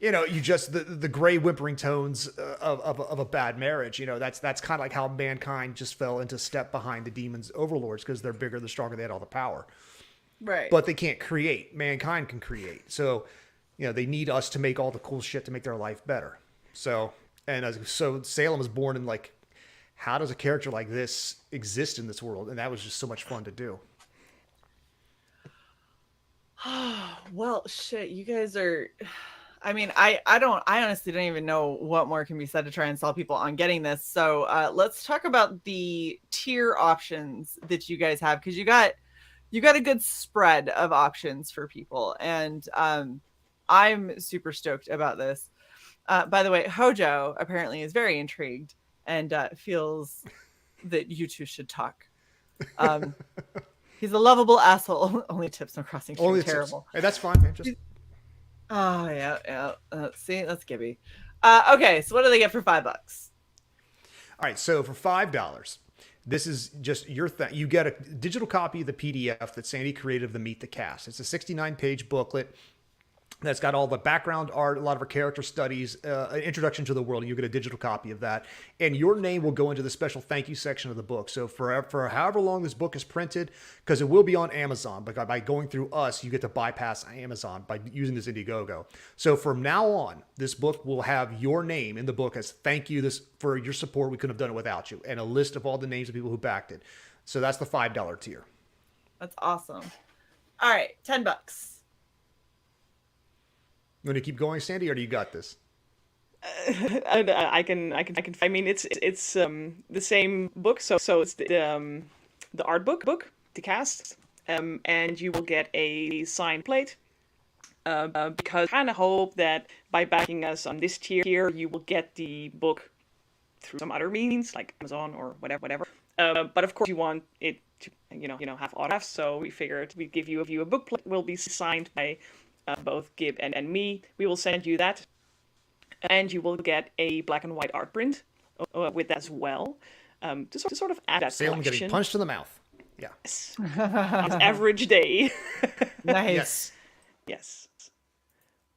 you know, you just the gray whimpering tones of a bad marriage. You know, that's kind of like how mankind just fell into step behind the demons' overlords because they're bigger, they're stronger, they had all the power. Right. But they can't create. Mankind can create. So, you know, they need us to make all the cool shit to make their life better. So, so Salem was born in like, how does a character like this exist in this world? And that was just so much fun to do. Well, shit, you guys are. I mean, I honestly don't even know what more can be said to try and sell people on getting this. So let's talk about the tier options that you guys have, because you got a good spread of options for people, and I'm super stoked about this. By the way, Hojo apparently is very intrigued and feels that you two should talk. He's a lovable asshole. Only tips, no crossing. Only terrible. Hey, that's fine, man. Just... Oh yeah. See, that's Gibby. Okay, so what do they get for $5? All right, so for $5, this is just your thing. You get a digital copy of the PDF that Sandy created of the Meet the Cast. It's a 69-page booklet that's got all the background art, a lot of our character studies, an introduction to the world. You get a digital copy of that, and your name will go into the special thank you section of the book. So for however long this book is printed, because it will be on Amazon, but by going through us, you get to bypass Amazon by using this Indiegogo. So from now on, this book will have your name in the book as thank you for your support. We couldn't have done it without you, and a list of all the names of people who backed it. So that's the $5 tier. That's awesome. All right, $10. You want to keep going, Sandy, or do you got this? I can. I mean, it's the same book. So it's the art book, the cast, and you will get a signed plate. Because I kind of hope that by backing us on this tier, you will get the book through some other means, like Amazon or whatever. But of course, you want it to, have autographs. So we figured we'd give you a book plate. Will be signed by both Gib and me. We will send you that, and you will get a black and white art print with that as well, to sort of add that Salem collection. getting punched in the mouth. Yeah. Yes. On average day. Nice. Yes.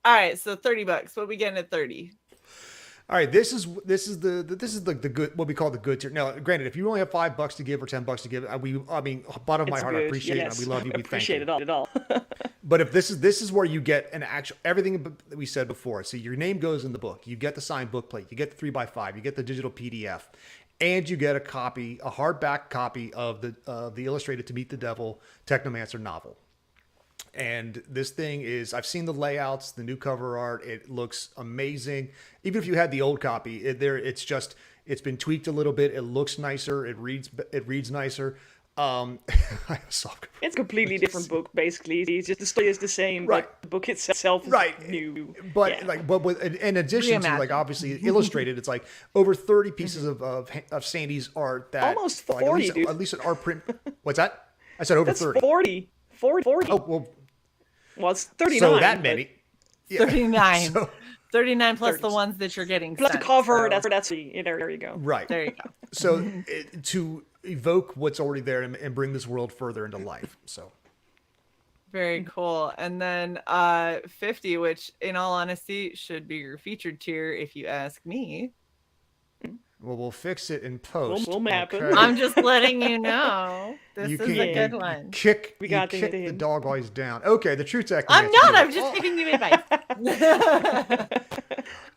All right, so $30. What are we getting at 30? All right, this is the good, what we call the good tier. Now, granted, if you only have $5 to give or $10 to give, I mean, bottom of my heart, I appreciate it. We love you. We appreciate thank you. it all. But if this is where you get an actual everything that we said before. So your name goes in the book. You get the signed book plate. You get the 3x5. You get the digital PDF, and you get a hardback copy of the illustrated To Meet the Devil Technomancer novel. And this thing is, I've seen the layouts, the new cover art. It looks amazing. Even if you had the old copy, it's been tweaked a little bit. It looks nicer. It reads nicer. I have a soft cover. It's a completely different book, basically. It's just the story is the same, Right. but the book itself is Right. new. But Yeah. like, but with in addition to like Reimagined. obviously illustrated, it's like over 30 pieces of Sandy's art that Almost like, 40, dude. at least an art print. What's that? I said over That's 30. 40. 40. Oh well, Well, it's 39. so that but many. Yeah. 39. So- 39 plus the 30s. ones that you're getting Plus the sent, cover, so- that's there you go. Right. There you go. So to evoke what's already there and bring this world further into life. So Very cool. And then 50, which in all honesty should be your featured tier if you ask me. well, we'll fix it in post. We'll map it. okay? I'm just letting you know. This You is a can't- good you one. Kick, We you got kick the- the dog always down. Okay, the true Technomancer. I'm not. I'm Oh. just giving you advice.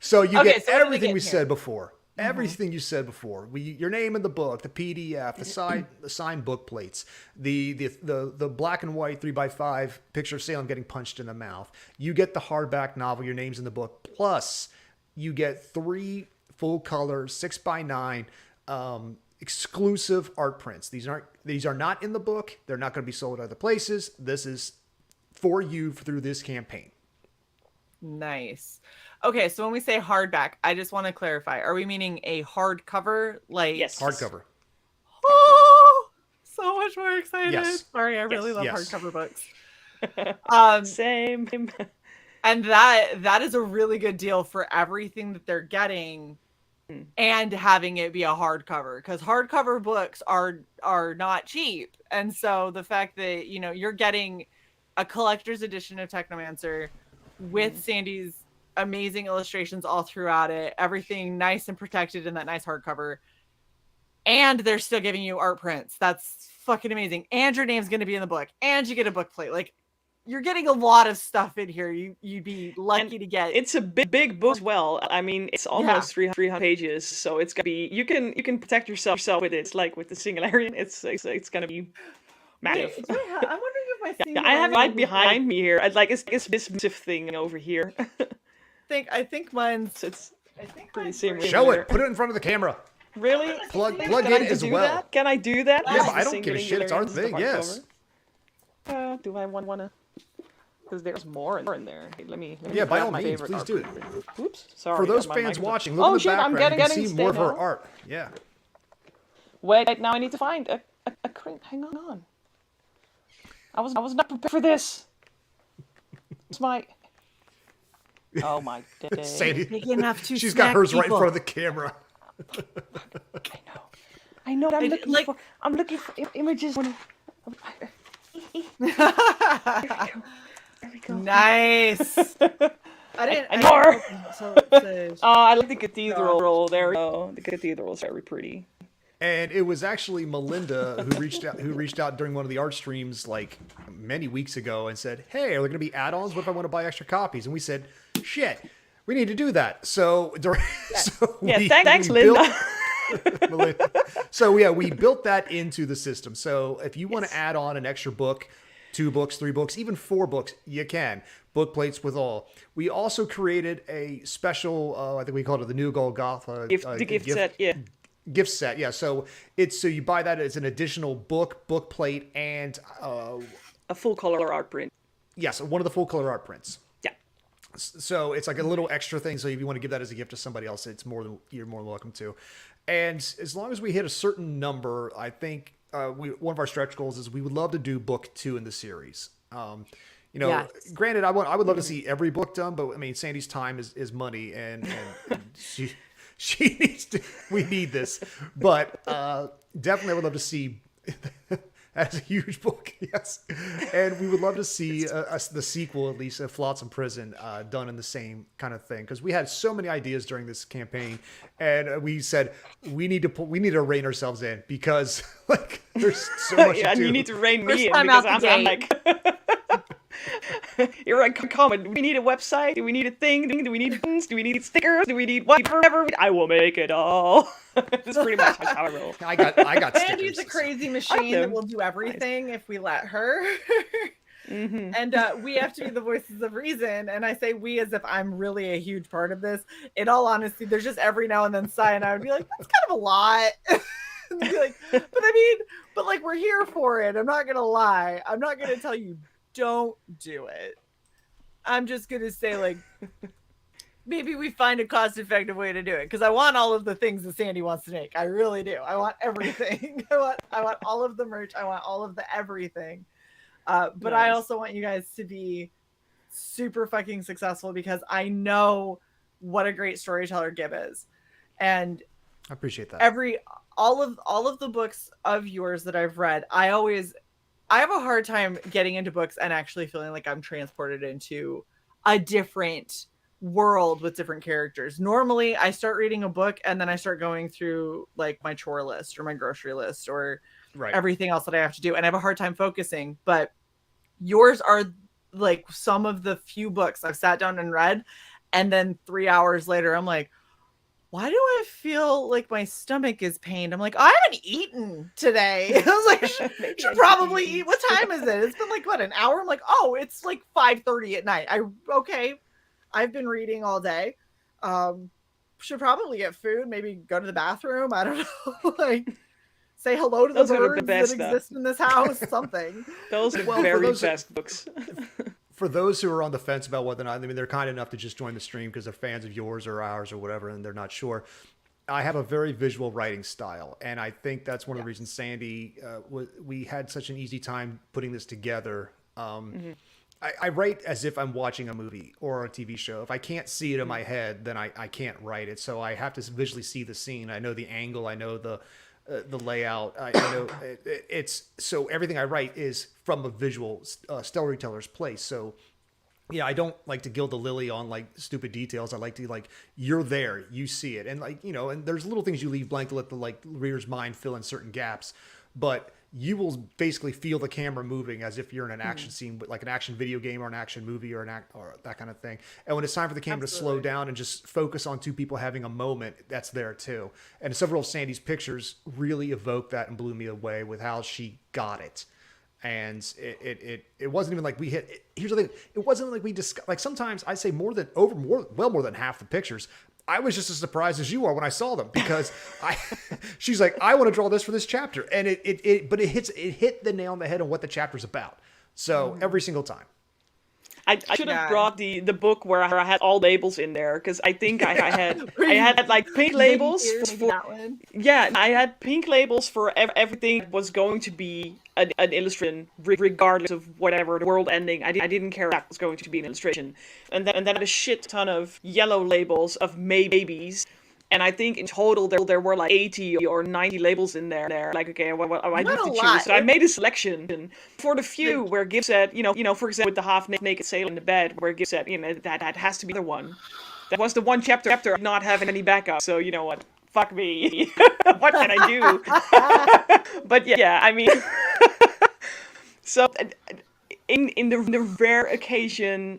So you Okay, get so what do we everything get we here? said before. Everything you said before. Your name in the book, the PDF, the signed book plates, the black and white 3x5 picture of Salem getting punched in the mouth. You get the hardback novel, your name's in the book. Plus, you get 3 full color 6x9 exclusive art prints. These are not in the book. They're not going to be sold other places. This is for you through this campaign. Nice. Okay, so when we say hardback, I just want to clarify. Are we meaning a hardcover? Like Yes. Hardcover. Oh, so much more excited. Yes. Sorry, I really love Yes. hardcover books. Same. And that is a really good deal for everything that they're getting and having it be a hardcover, because hardcover books are not cheap. And so the fact that, you know, you're getting a collector's edition of Technomancer with Sandy's amazing illustrations all throughout it, everything nice and protected in that nice hardcover, and they're still giving you art prints. That's fucking amazing. And your name's going to be in the book, and you get a book plate. Like, you're getting a lot of stuff in here. You'd be lucky to get. It's a big book as well. I mean, it's almost 300 pages, so it's gonna be. You can protect yourself with it. It's like with the Singularian, it's gonna be massive. Wait, I'm wondering if my I have it right behind me here. I'd like it's this massive thing over here. I think mine's. So it's I think pretty mine's similar. Show it. Put it in front of the camera. Really? Plug Can in I as do well. that? Can I do that? Yeah, As but I the don't give a shit. It's our Singularian thing. hardcover? Yes. Do I wanna? Because there's more in there. Let me Yeah, by grab all my means, favorite please art do it. print. Oops, sorry. For those my fans microphone- watching, look in the shit, background. I'm You can see more of her now. art. Yeah. Wait, now I need to find a crane. Hang on. I was not prepared for this. It's my. Oh my day. Sadie, big enough to she's got smack hers right in people. front of the camera. I know. I'm looking like- for. I'm looking for images. There we go. Nice. I didn't. I know. So it's Oh, I like the cathedral. There we go. The cathedral's very pretty. And it was actually Melinda who reached out during one of the art streams like many weeks ago and said, "Hey, are there going to be add-ons? What if I want to buy extra copies?" And we said, "Shit, we need to do that." So, Thanks, Linda. Melinda. So yeah, we built that into the system. So if you want to add on an extra book, 2 books, 3 books, even 4 books, you can. Book plates with all. We also created a special, I think we called it the New Golgotha. The gift set, yeah. Gift set, yeah. So so you buy that as an additional book plate, and A full color art print. yes, one of the full color art prints. Yeah. So it's like a little extra thing. So if you want to give that as a gift to somebody else, you're more than welcome to. And as long as we hit a certain number, I think one of our stretch goals is we would love to do book 2 in the series. Yes. Granted, I would love to see every book done, but I mean, Sandy's time is money, and she needs to. We need this, but definitely, I would love to see. That's a huge book, yes. And we would love to see the sequel, at least, of Flotsam Prison, done in the same kind of thing. Because we had so many ideas during this campaign, and we said we need to rein ourselves in because like there's so much Yeah, to do. and you need to rein First me in time because out the I'm like. You're like, comment. Do we need a website? Do we need a thing? Do we need things? Do we need stickers? Do we need whatever? I will make it all. That's pretty much how I roll. I got Sandy's stickers. a crazy machine that them. will do everything if we let her. And we have to be the voices of reason. And I say we as if I'm really a huge part of this. In all honesty, there's just every now and then Cy and I would be like, that's kind of a lot. And be like, but like we're here for it. I'm not gonna lie. I'm not gonna tell you don't do it. I'm just gonna say like maybe we find a cost-effective way to do it because I want all of the things that Sandy wants to make. I really do. I want everything. I want all of the merch. I want all of the everything. But nice. I also want you guys to be super fucking successful because I know what a great storyteller Gib is, and I appreciate that. All of the books of yours that I've read, I have a hard time getting into books and actually feeling like I'm transported into a different world with different characters. Normally I start reading a book and then I start going through like my chore list or my grocery list or everything else that I have to do, and I have a hard time focusing. But yours are like some of the few books I've sat down and read, and then 3 hours later I'm like, why do I feel like my stomach is pained? I'm like, I haven't eaten today. I was like, I should probably eat. What time is it? It's been like, what, an hour? I'm like, oh, it's like 5:30 at night. Okay. I've been reading all day. Should probably get food, maybe go to the bathroom. I don't know. Like, say hello to the birds that exist in this house, something. Those are the very best books. For those who are on the fence about whether or not, I mean, they're kind enough to just join the stream because they're fans of yours or ours or whatever, and they're not sure. I have a very visual writing style, and I think that's one of the reasons Sandy, we had such an easy time putting this together. I write as if I'm watching a movie or a TV show. If I can't see it in my head, then I can't write it. So I have to visually see the scene. I know the angle. I know the layout. I know it's so everything I write is from a visual storyteller's place. So yeah, I don't like to gild the lily on like stupid details. I like to like, you're there, you see it. And like, you know, and there's little things you leave blank to let the like reader's mind fill in certain gaps, but you will basically feel the camera moving as if you're in an action scene, like an action video game or an action movie or or that kind of thing. And when it's time for the camera to slow down and just focus on two people having a moment, that's there too. And several of Sandy's pictures really evoked that and blew me away with how she got it. And it wasn't even like we hit. Here's the thing: it wasn't like we discussed. Like sometimes I say more than half the pictures. I was just as surprised as you are when I saw them because she's like, I want to draw this for this chapter, and but it hit the nail on the head on what the chapter's about. So every single time. I should have brought the book where I had all labels in there because I think I had like pink labels for I had pink labels for everything that was going to be an illustration regardless of whatever the world ending. I didn't care if that was going to be an illustration, and then a shit ton of yellow labels of maybes. And I think in total there were like 80 or 90 labels in there. Like, okay, what I need to choose. So I made a selection for the few where Gib said, you know, for example, with the half-naked sailor in the bed, where Gib said, you know, that has to be the one. That was the one chapter not having any backup. So you know what? Fuck me. What can I do? But yeah, I mean, so in the rare occasion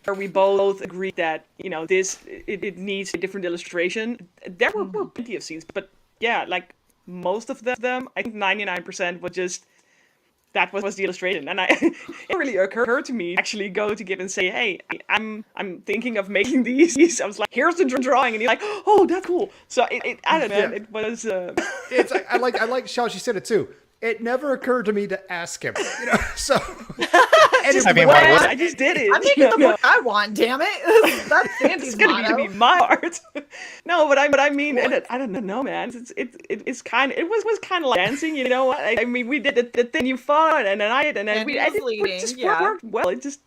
where we both agreed that, you know, it needs a different illustration. There were plenty of scenes, but yeah, like most of them, I think 99% was just, that was the illustration. And it really occurred to me to actually go to Gib and say, hey, I'm thinking of making these. I was like, here's the drawing. And he's like, oh, that's cool. So I don't know, it was... It's I like how she said it too. It never occurred to me to ask him, you know. So, I just did it. I'm making the book I want. Damn it, that's Sandy's motto. It's gonna be my art. No, but I mean, I don't know, man. It's kind of, it was kind of like dancing, you know. I mean, we did the thing you fought, and then I did, and then it just worked well. It just.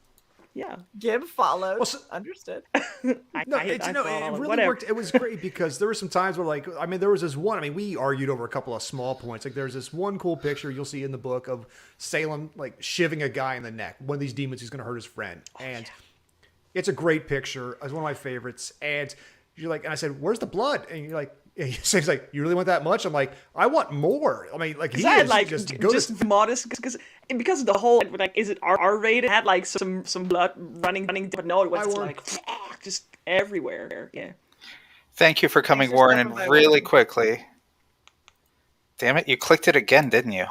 Yeah, Gib followed. Well, understood. It really worked. It was great because there were some times where, like, I mean, there was this one. I mean, we argued over a couple of small points. Like, there's this one cool picture you'll see in the book of Salem like shivving a guy in the neck. One of these demons who's going to hurt his friend, it's a great picture. It's one of my favorites. And you're like, and I said, "Where's the blood?" And you're like. He's like, you really want that much? I'm like, I want more. I mean, like, he is like just modest because of the whole like, is it R-rated? It had like some blood running, but no, it was like just everywhere. Yeah. Thank you for coming, Warren, and really quickly. Damn it, you clicked it again, didn't you?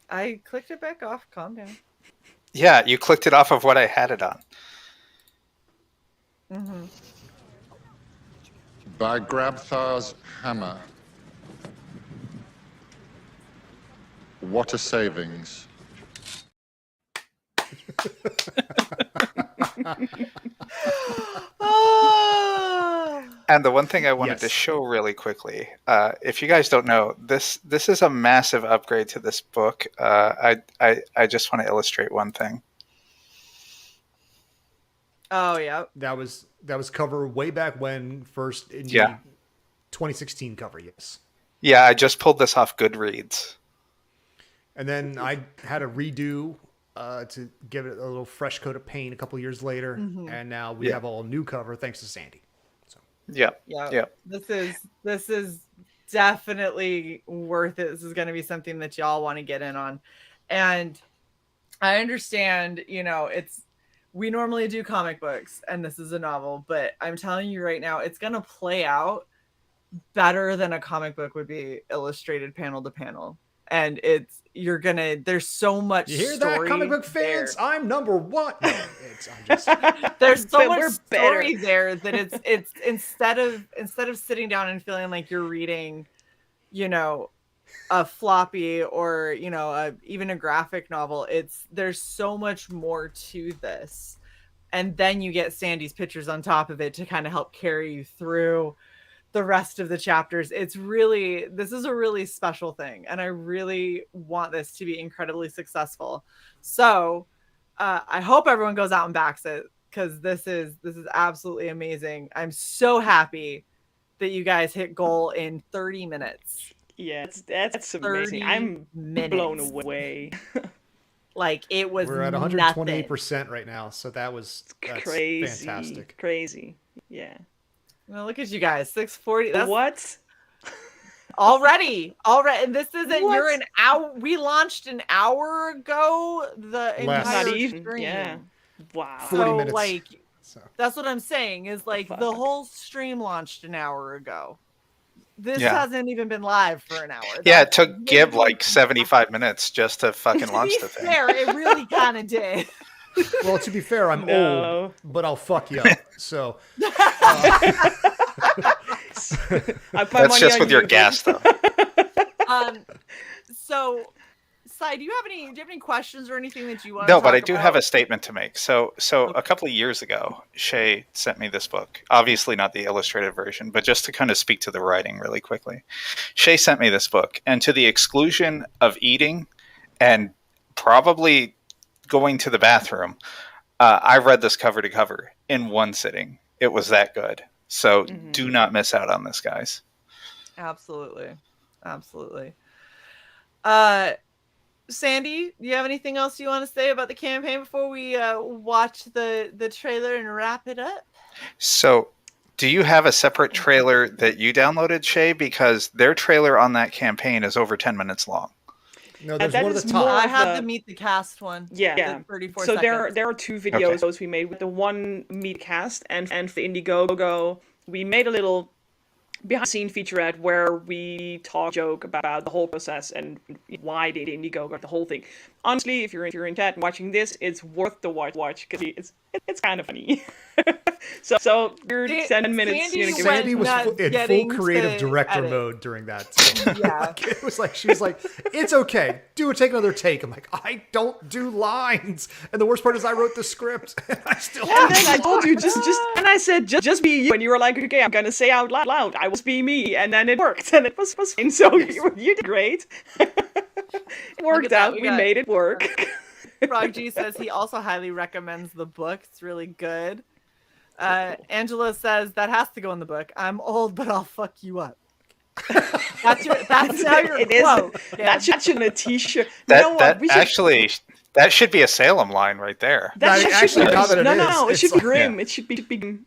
I clicked it back off. Calm down. Yeah, you clicked it off of what I had it on. Mm-hmm. By Grabthar's hammer. What a savings. And the one thing I wanted to Yes. show really quickly, if you guys don't know, this is a massive upgrade to this book. I just want to illustrate one thing. Oh yeah. That was cover way back when, first in the Yeah. 2016 cover, yes. Yeah, I just pulled this off Goodreads. And then I had a redo to give it a little fresh coat of paint a couple years later, and now we have all new cover thanks to Sandy. So Yeah. Yeah. Yeah. This is definitely worth it. This is going to be something that y'all want to get in on. And I understand, we normally do comic books and this is a novel, but I'm telling you right now, it's going to play out better than a comic book would be illustrated panel to panel. And there's so much you hear that, story comic book fans? there. I'm number one. No, I'm just There's so But much we're story better. there that it's instead of sitting down and feeling like you're reading, a floppy or even a graphic novel, there's so much more to this. And then you get Sandy's pictures on top of it to kind of help carry you through the rest of the chapters. This is a really special thing, and I really want this to be incredibly successful. So I hope everyone goes out and backs it, because this is absolutely amazing. I'm so happy that you guys hit goal in 30 minutes. Yeah, that's amazing. 30 I'm blown minutes. away. Like, it was we're at nothing. 128% right now, so that's Crazy. fantastic. Crazy. Yeah. Well, look at you guys, 640. That's What? already. And this isn't. What? You're an hour. We launched an hour ago. The Less. entire Not even. stream. Yeah. Wow. 40 So minutes. like, So that's what I'm saying. Is like Fuck. the whole stream launched an hour ago. This Yeah. hasn't even been live for an hour. Yeah, it That's took Gib literally- like 75 minutes just to fucking To launch be the thing. fair, it really kind of did. well, to be fair, I'm No. old, but I'll fuck you up. So I put That's money just on with your you, gas, though. So, Sai, do you have any questions or anything that you want? No, but I do have a statement to make. So a couple of years ago, Shae sent me this book. Obviously not the illustrated version, but just to kind of speak to the writing really quickly. Shae sent me this book, and to the exclusion of eating and probably going to the bathroom, I read this cover to cover in one sitting. It was that good. So do not miss out on this, guys. Absolutely. Sandy, do you have anything else you want to say about the campaign before we watch the trailer and wrap it up? So do you have a separate trailer that you downloaded, Shae? Because their trailer on that campaign is over 10 minutes long. no, there's that one at is the more top. I have the- the Meet the Cast one. Yeah. The 34 So seconds. there are two videos we made with the one meet cast and for Indiegogo. We made a little behind the scene featurette where we joke about the whole process and why did Indiegogo, the whole thing. Honestly, if you're in chat and watching this, it's worth the watch because it's kind of funny. so you're 10 minutes. Sandy Give went Sandy it. was nuts in full getting creative to director edit. mode during that. So. Yeah. It was like she was like, "It's okay, take another take." I'm like, "I don't do lines," and the worst part is I wrote the script and I still. And then I told you just and I said just be you, and you were like, okay, I'm gonna say out loud, I will be me, and then it worked, and it was fine. So you did great. It worked that, out. we We got- made it work. Frog G says he also highly recommends the book. It's really good. Angela says that has to go in the book. I'm old, but I'll fuck you up. That's now your It is. quote. That should be a t-shirt. That You know what? that We should- actually that should be a Salem line right there. that No, should actually, be, now that it no, is, it should be it's like- grim. It should be.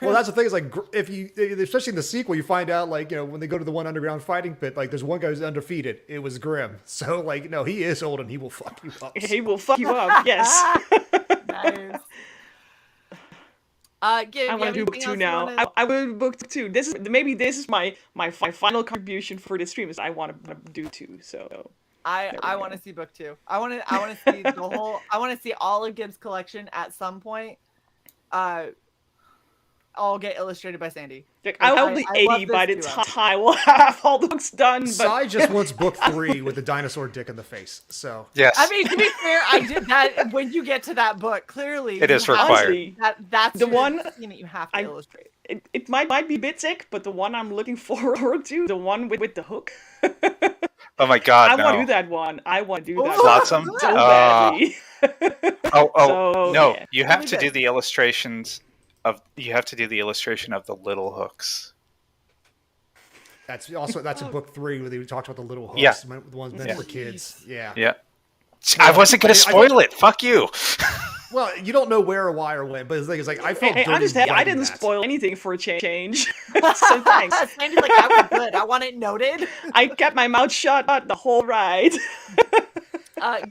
Well, that's the thing is like if you, especially in the sequel, you find out like when they go to the one underground fighting pit, like there's one guy who's undefeated. It was Grim. So like no, he is old and he will fuck you up. He will fuck you up. Yes. Nice. Gib, I want to do book 2 now. I will do book 2. This is my final contribution for the stream. Is I want to do 2. So I want to see book 2. I want to see the whole. I want to see all of Gib's collection at some point. all get illustrated by Sandy. Like, I'll be I love 80 by the this duo. time I will have all the books done. But Sai just wants book 3 with the dinosaur dick in the face. So Yes. I mean, to be fair, I did that when you get to that book. Clearly, It is you have to- required. That's The your one scene that you have to illustrate. it might be a bit sick, but the one I'm looking forward to, the one with the hook. Oh my God, I no. want to do that one. I want to do that Flotsam? one so badly. No, yeah. you have Really to do good. the illustrations of the little hooks. that's in book 3 where they talked about the little hooks, Yeah. the ones meant for kids. Yeah. Yeah. I wasn't gonna spoil it. Fuck you. Well, you don't know where or why or when, but the thing is, like, I felt Hey, dirty I writing didn't that. spoil anything for a change. So thanks. Sandy's like, I was good. I want it noted. I kept my mouth shut the whole ride.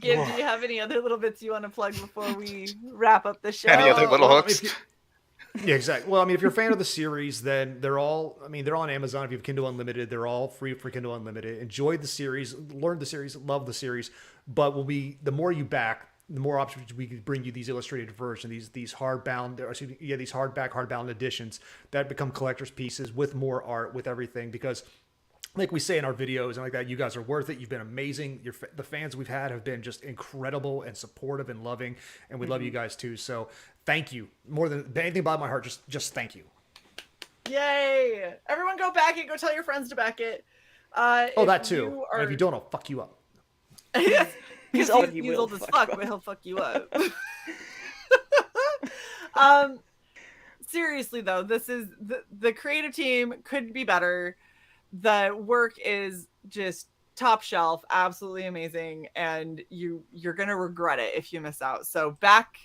Gib, do you have any other little bits you want to plug before we wrap up the show? Any other little Well, hooks? Yeah, exactly. Well, I mean, if you're a fan of the series, then they're on Amazon. If you have Kindle Unlimited, they're all free for Kindle Unlimited. Enjoy the series, learn the series, love the series. But the more you back, the more options we can bring you these illustrated versions, these hardbound, these hardbound editions that become collector's pieces with more art, with everything. Because, like we say in our videos and like that, you guys are worth it. You've been amazing. The fans we've had have been just incredible and supportive and loving, and we love you guys too. So thank you. More than anything about my heart, just thank you. Yay! Everyone go back it. Go tell your friends to back it. That too. And if you don't, I'll fuck you up. He's old, old, he he's will old as fuck fuck, you but he'll fuck you up. Seriously though, this is the creative team couldn't be better. The work is just top shelf, absolutely amazing, and you're gonna regret it if you miss out. So back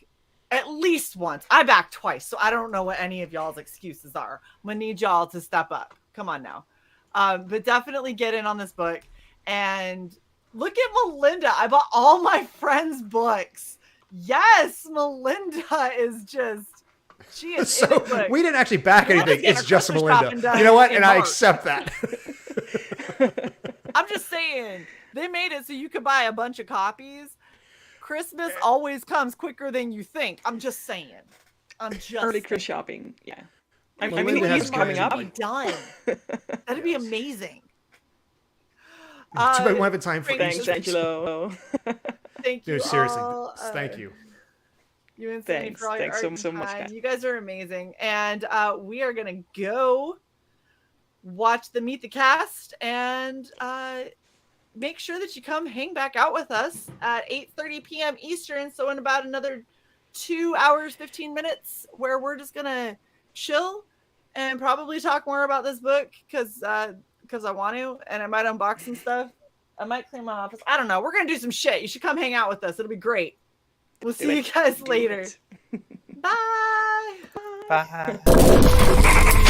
at least once. I backed twice, so I don't know what any of y'all's excuses are. I'm gonna need y'all to step up. Come on now. But definitely get in on this book. And look at Melinda. I bought all my friends' books. Yes, Melinda is just, she is in So it quick. we didn't actually back Melinda's anything. getting It's her just Christmas Melinda. shopping done You know what? in And I March. accept that. I'm just saying, they made it so you could buy a bunch of copies. Christmas always comes quicker than you think. I'm just saying. Early Christmas shopping. Yeah. I Melinda mean, has he's coming up. Be done. That'd be amazing. Too bad we won't have time for Thanks, Easter. Angelo. Thank you. Dude, seriously, all, thank you. You and Sandy Thanks. for all your Thanks art so and much, time. guys. You guys are amazing. And we are going to go watch the Meet the Cast and make sure that you come hang back out with us at 8:30 p.m. Eastern. So in about another 2 hours, 15 minutes, where we're just going to chill and probably talk more about this book because I want to, and I might unbox some stuff. I might clean my office. I don't know. We're going to do some shit. You should come hang out with us. It'll be great. We'll see you guys later. Bye. Bye.